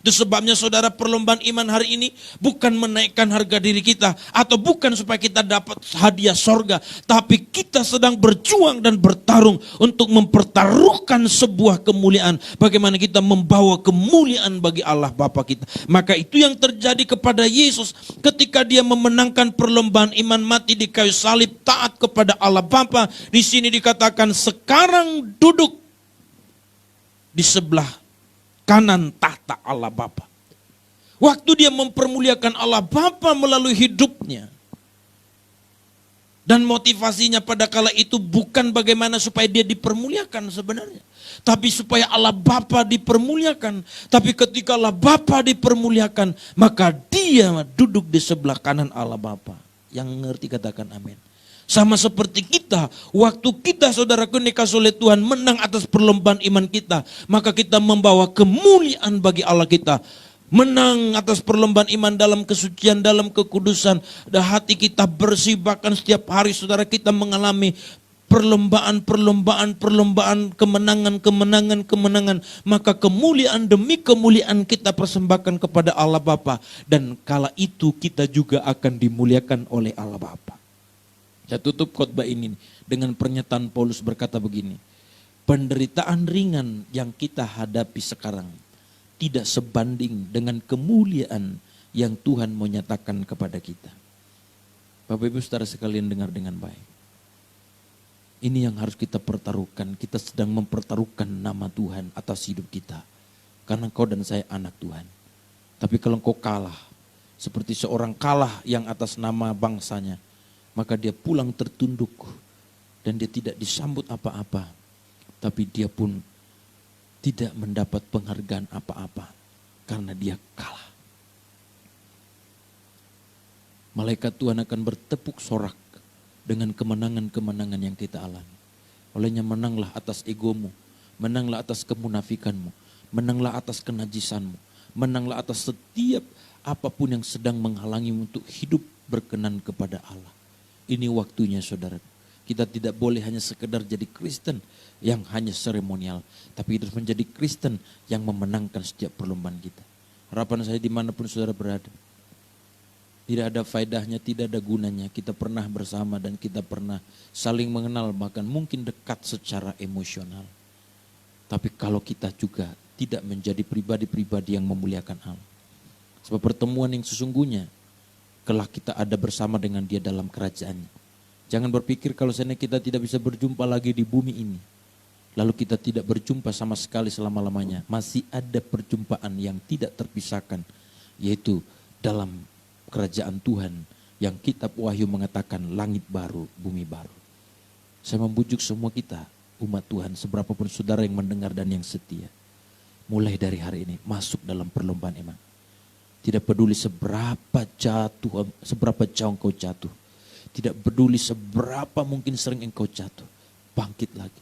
Itu sebabnya saudara, perlombaan iman hari ini bukan menaikkan harga diri kita, atau bukan supaya kita dapat hadiah surga, tapi kita sedang berjuang dan bertarung untuk mempertaruhkan sebuah kemuliaan. Bagaimana kita membawa kemuliaan bagi Allah Bapa kita. Maka itu yang terjadi kepada Yesus ketika dia memenangkan perlombaan iman mati di kayu salib, taat kepada Allah Bapa. Di sini dikatakan sekarang duduk di sebelah kanan tahta Allah Bapa. Waktu dia mempermuliakan Allah Bapa melalui hidupnya. Dan motivasinya pada kala itu bukan bagaimana supaya dia dipermuliakan sebenarnya. Tapi supaya Allah Bapa dipermuliakan. Tapi ketika Allah Bapa dipermuliakan, maka dia duduk di sebelah kanan Allah Bapa. Yang ngerti katakan amin. Sama seperti kita, waktu kita saudaraku dikasih oleh Tuhan menang atas perlombaan iman kita, maka kita membawa kemuliaan bagi Allah kita. Menang atas perlombaan iman dalam kesucian, dalam kekudusan, dan hati kita bersih. Bahkan setiap hari saudara kita mengalami perlombaan, kemenangan. Maka kemuliaan demi kemuliaan kita persembahkan kepada Allah Bapa. Dan kala itu kita juga akan dimuliakan oleh Allah Bapa. Saya tutup khotbah ini dengan pernyataan Paulus berkata begini. Penderitaan ringan yang kita hadapi sekarang tidak sebanding dengan kemuliaan yang Tuhan mau nyatakan kepada kita. Bapak Ibu saudara sekalian, dengar dengan baik. Ini yang harus kita pertaruhkan. Kita sedang mempertaruhkan nama Tuhan atas hidup kita. Karena kau dan saya anak Tuhan. Tapi kalau kau kalah, seperti seorang kalah yang atas nama bangsanya, maka dia pulang tertunduk dan dia tidak disambut apa-apa. Tapi dia pun tidak mendapat penghargaan apa-apa karena dia kalah. Malaikat Tuhan akan bertepuk sorak dengan kemenangan-kemenangan yang kita alami. Olehnya menanglah atas egomu, menanglah atas kemunafikanmu, menanglah atas kenajisanmu, menanglah atas setiap apapun yang sedang menghalangimu untuk hidup berkenan kepada Allah. Ini waktunya saudara. Kita tidak boleh hanya sekedar jadi Kristen yang hanya seremonial. Tapi harus menjadi Kristen yang memenangkan setiap perlombaan kita. Harapan saya dimanapun saudara berada. Tidak ada faedahnya, tidak ada gunanya. Kita pernah bersama dan kita pernah saling mengenal. Bahkan mungkin dekat secara emosional. Tapi kalau kita juga tidak menjadi pribadi-pribadi yang memuliakan Allah. Sebab pertemuan yang sesungguhnya kelak kita ada bersama dengan Dia dalam kerajaannya. Jangan berpikir kalau seandainya kita tidak bisa berjumpa lagi di bumi ini, lalu kita tidak berjumpa sama sekali selama-lamanya. Masih ada perjumpaan yang tidak terpisahkan, yaitu dalam kerajaan Tuhan yang kitab Wahyu mengatakan langit baru, bumi baru. Saya membujuk semua kita, umat Tuhan, seberapapun saudara yang mendengar dan yang setia, mulai dari hari ini masuk dalam perlombaan iman. Tidak peduli seberapa jauh engkau jatuh. Tidak peduli seberapa mungkin sering engkau jatuh. Bangkit lagi.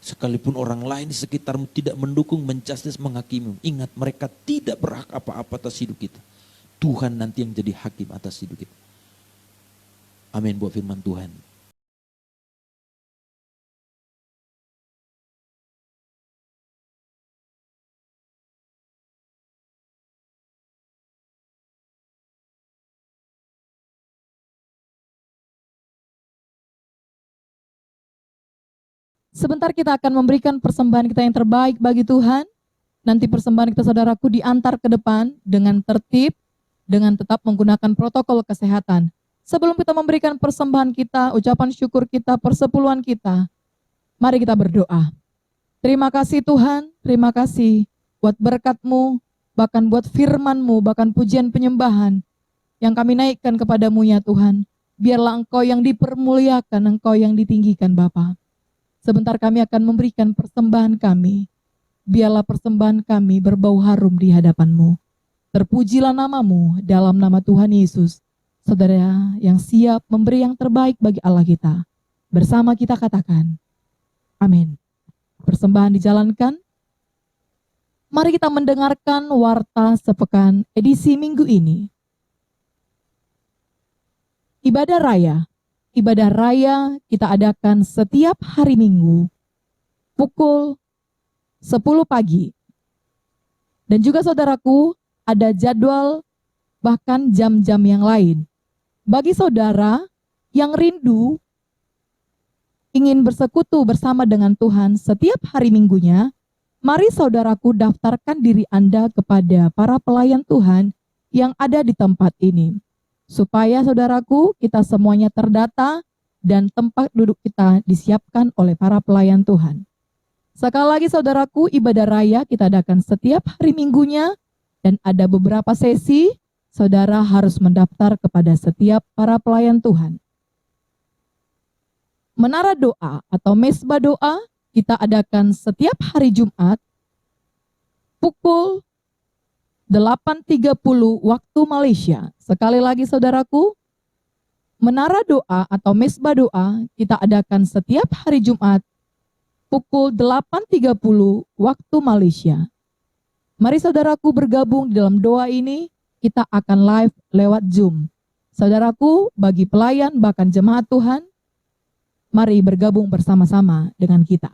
Sekalipun orang lain di sekitarmu tidak mendukung, menjustis, menghakimi, ingat mereka tidak berhak apa-apa atas hidup kita. Tuhan nanti yang jadi hakim atas hidup kita. Amin buat firman Tuhan. Sebentar kita akan memberikan persembahan kita yang terbaik bagi Tuhan. Nanti persembahan kita saudaraku diantar ke depan dengan tertib, dengan tetap menggunakan protokol kesehatan. Sebelum kita memberikan persembahan kita, ucapan syukur kita, persepuluhan kita, mari kita berdoa. Terima kasih Tuhan, terima kasih buat berkat-Mu, bahkan buat firman-Mu, bahkan pujian penyembahan yang kami naikkan kepadamu ya Tuhan. Biarlah Engkau yang dipermuliakan, Engkau yang ditinggikan Bapa. Sebentar kami akan memberikan persembahan kami. Biarlah persembahan kami berbau harum di hadapan-Mu. Terpujilah nama-Mu dalam nama Tuhan Yesus. Saudara yang siap memberi yang terbaik bagi Allah kita. Bersama kita katakan, amin. Persembahan dijalankan. Mari kita mendengarkan warta sepekan edisi minggu ini. Ibadah raya. Ibadah raya kita adakan setiap hari Minggu pukul 10 pagi. Dan juga saudaraku ada jadwal bahkan jam-jam yang lain. Bagi saudara yang rindu ingin bersekutu bersama dengan Tuhan setiap hari Minggunya, mari saudaraku daftarkan diri Anda kepada para pelayan Tuhan yang ada di tempat ini. Supaya saudaraku kita semuanya terdata dan tempat duduk kita disiapkan oleh para pelayan Tuhan. Sekali lagi saudaraku, ibadah raya kita adakan setiap hari Minggunya dan ada beberapa sesi saudara harus mendaftar kepada setiap para pelayan Tuhan. Menara doa atau mesbah doa kita adakan setiap hari Jumat pukul 8.30 waktu Malaysia. Sekali lagi saudaraku, menara doa atau mesbah doa kita adakan setiap hari Jumat pukul 8.30 waktu Malaysia. Mari saudaraku bergabung di dalam doa ini, kita akan live lewat Zoom. Saudaraku, bagi pelayan bahkan jemaat Tuhan, mari bergabung bersama-sama dengan kita.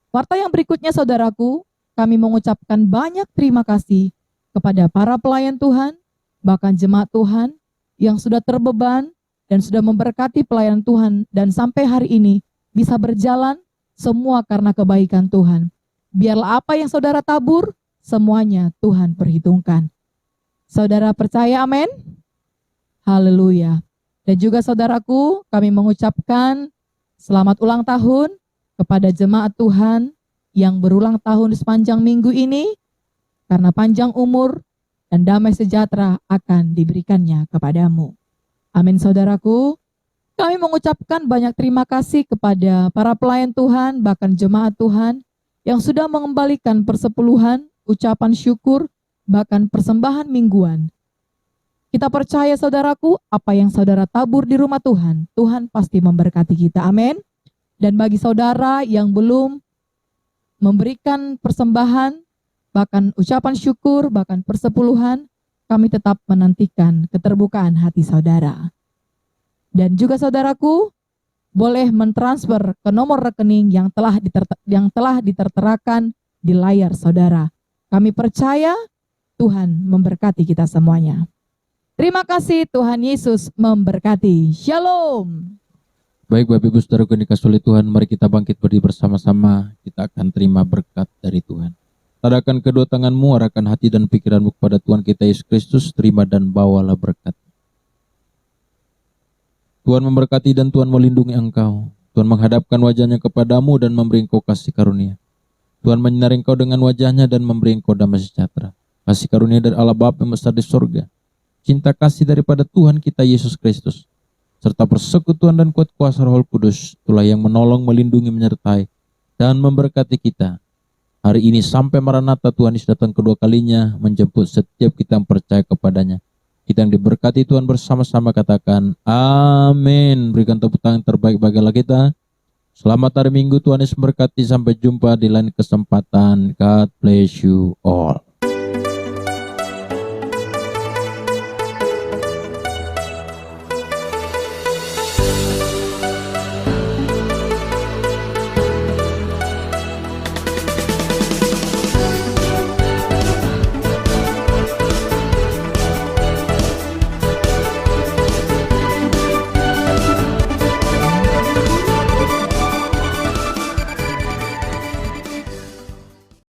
Warta yang berikutnya saudaraku, kami mengucapkan banyak terima kasih kepada para pelayan Tuhan, bahkan jemaat Tuhan yang sudah terbeban dan sudah memberkati pelayanan Tuhan dan sampai hari ini bisa berjalan semua karena kebaikan Tuhan. Biarlah apa yang saudara tabur, semuanya Tuhan perhitungkan. Saudara percaya amin? Haleluya. Dan juga saudaraku, kami mengucapkan selamat ulang tahun kepada jemaat Tuhan yang berulang tahun sepanjang minggu ini, karena panjang umur dan damai sejahtera akan diberikannya kepadamu. Amin saudaraku. Kami mengucapkan banyak terima kasih kepada para pelayan Tuhan, bahkan jemaat Tuhan, yang sudah mengembalikan persepuluhan, ucapan syukur, bahkan persembahan mingguan. Kita percaya saudaraku, apa yang saudara tabur di rumah Tuhan, Tuhan pasti memberkati kita. Amin. Dan bagi saudara yang belum memberikan persembahan, bahkan ucapan syukur, bahkan persepuluhan, kami tetap menantikan keterbukaan hati saudara. Dan juga saudaraku, boleh mentransfer ke nomor rekening yang telah diterterakan di layar saudara. Kami percaya Tuhan memberkati kita semuanya. Terima kasih, Tuhan Yesus memberkati. Shalom. Baik Bapak Ibu Saudara yang dikasihi oleh Tuhan, mari kita bangkit berdiri bersama-sama, kita akan terima berkat dari Tuhan. Tadakan kedua tanganmu, arahkan hati dan pikiranmu kepada Tuhan kita Yesus Kristus, terima dan bawalah berkat. Tuhan memberkati dan Tuhan melindungi engkau. Tuhan menghadapkan wajahnya kepadamu dan memberi engkau kasih karunia. Tuhan menyinari engkau dengan wajahnya dan memberi engkau damai sejahtera. Kasih karunia dari Allah Bapa yang besar di surga, cinta kasih daripada Tuhan kita Yesus Kristus, serta persekutuan dan kuat kuasa Roh Kudus, itulah yang menolong, melindungi, menyertai, dan memberkati kita hari ini sampai Maranatha Tuhan Yesus datang kedua kalinya menjemput setiap kita yang percaya kepadanya. Kita yang diberkati Tuhan bersama-sama katakan amin. Berikan tepuk tangan terbaik bagi Allah kita. Selamat hari Minggu, Tuhan Yesus memberkati. Sampai jumpa di lain kesempatan. God bless you all.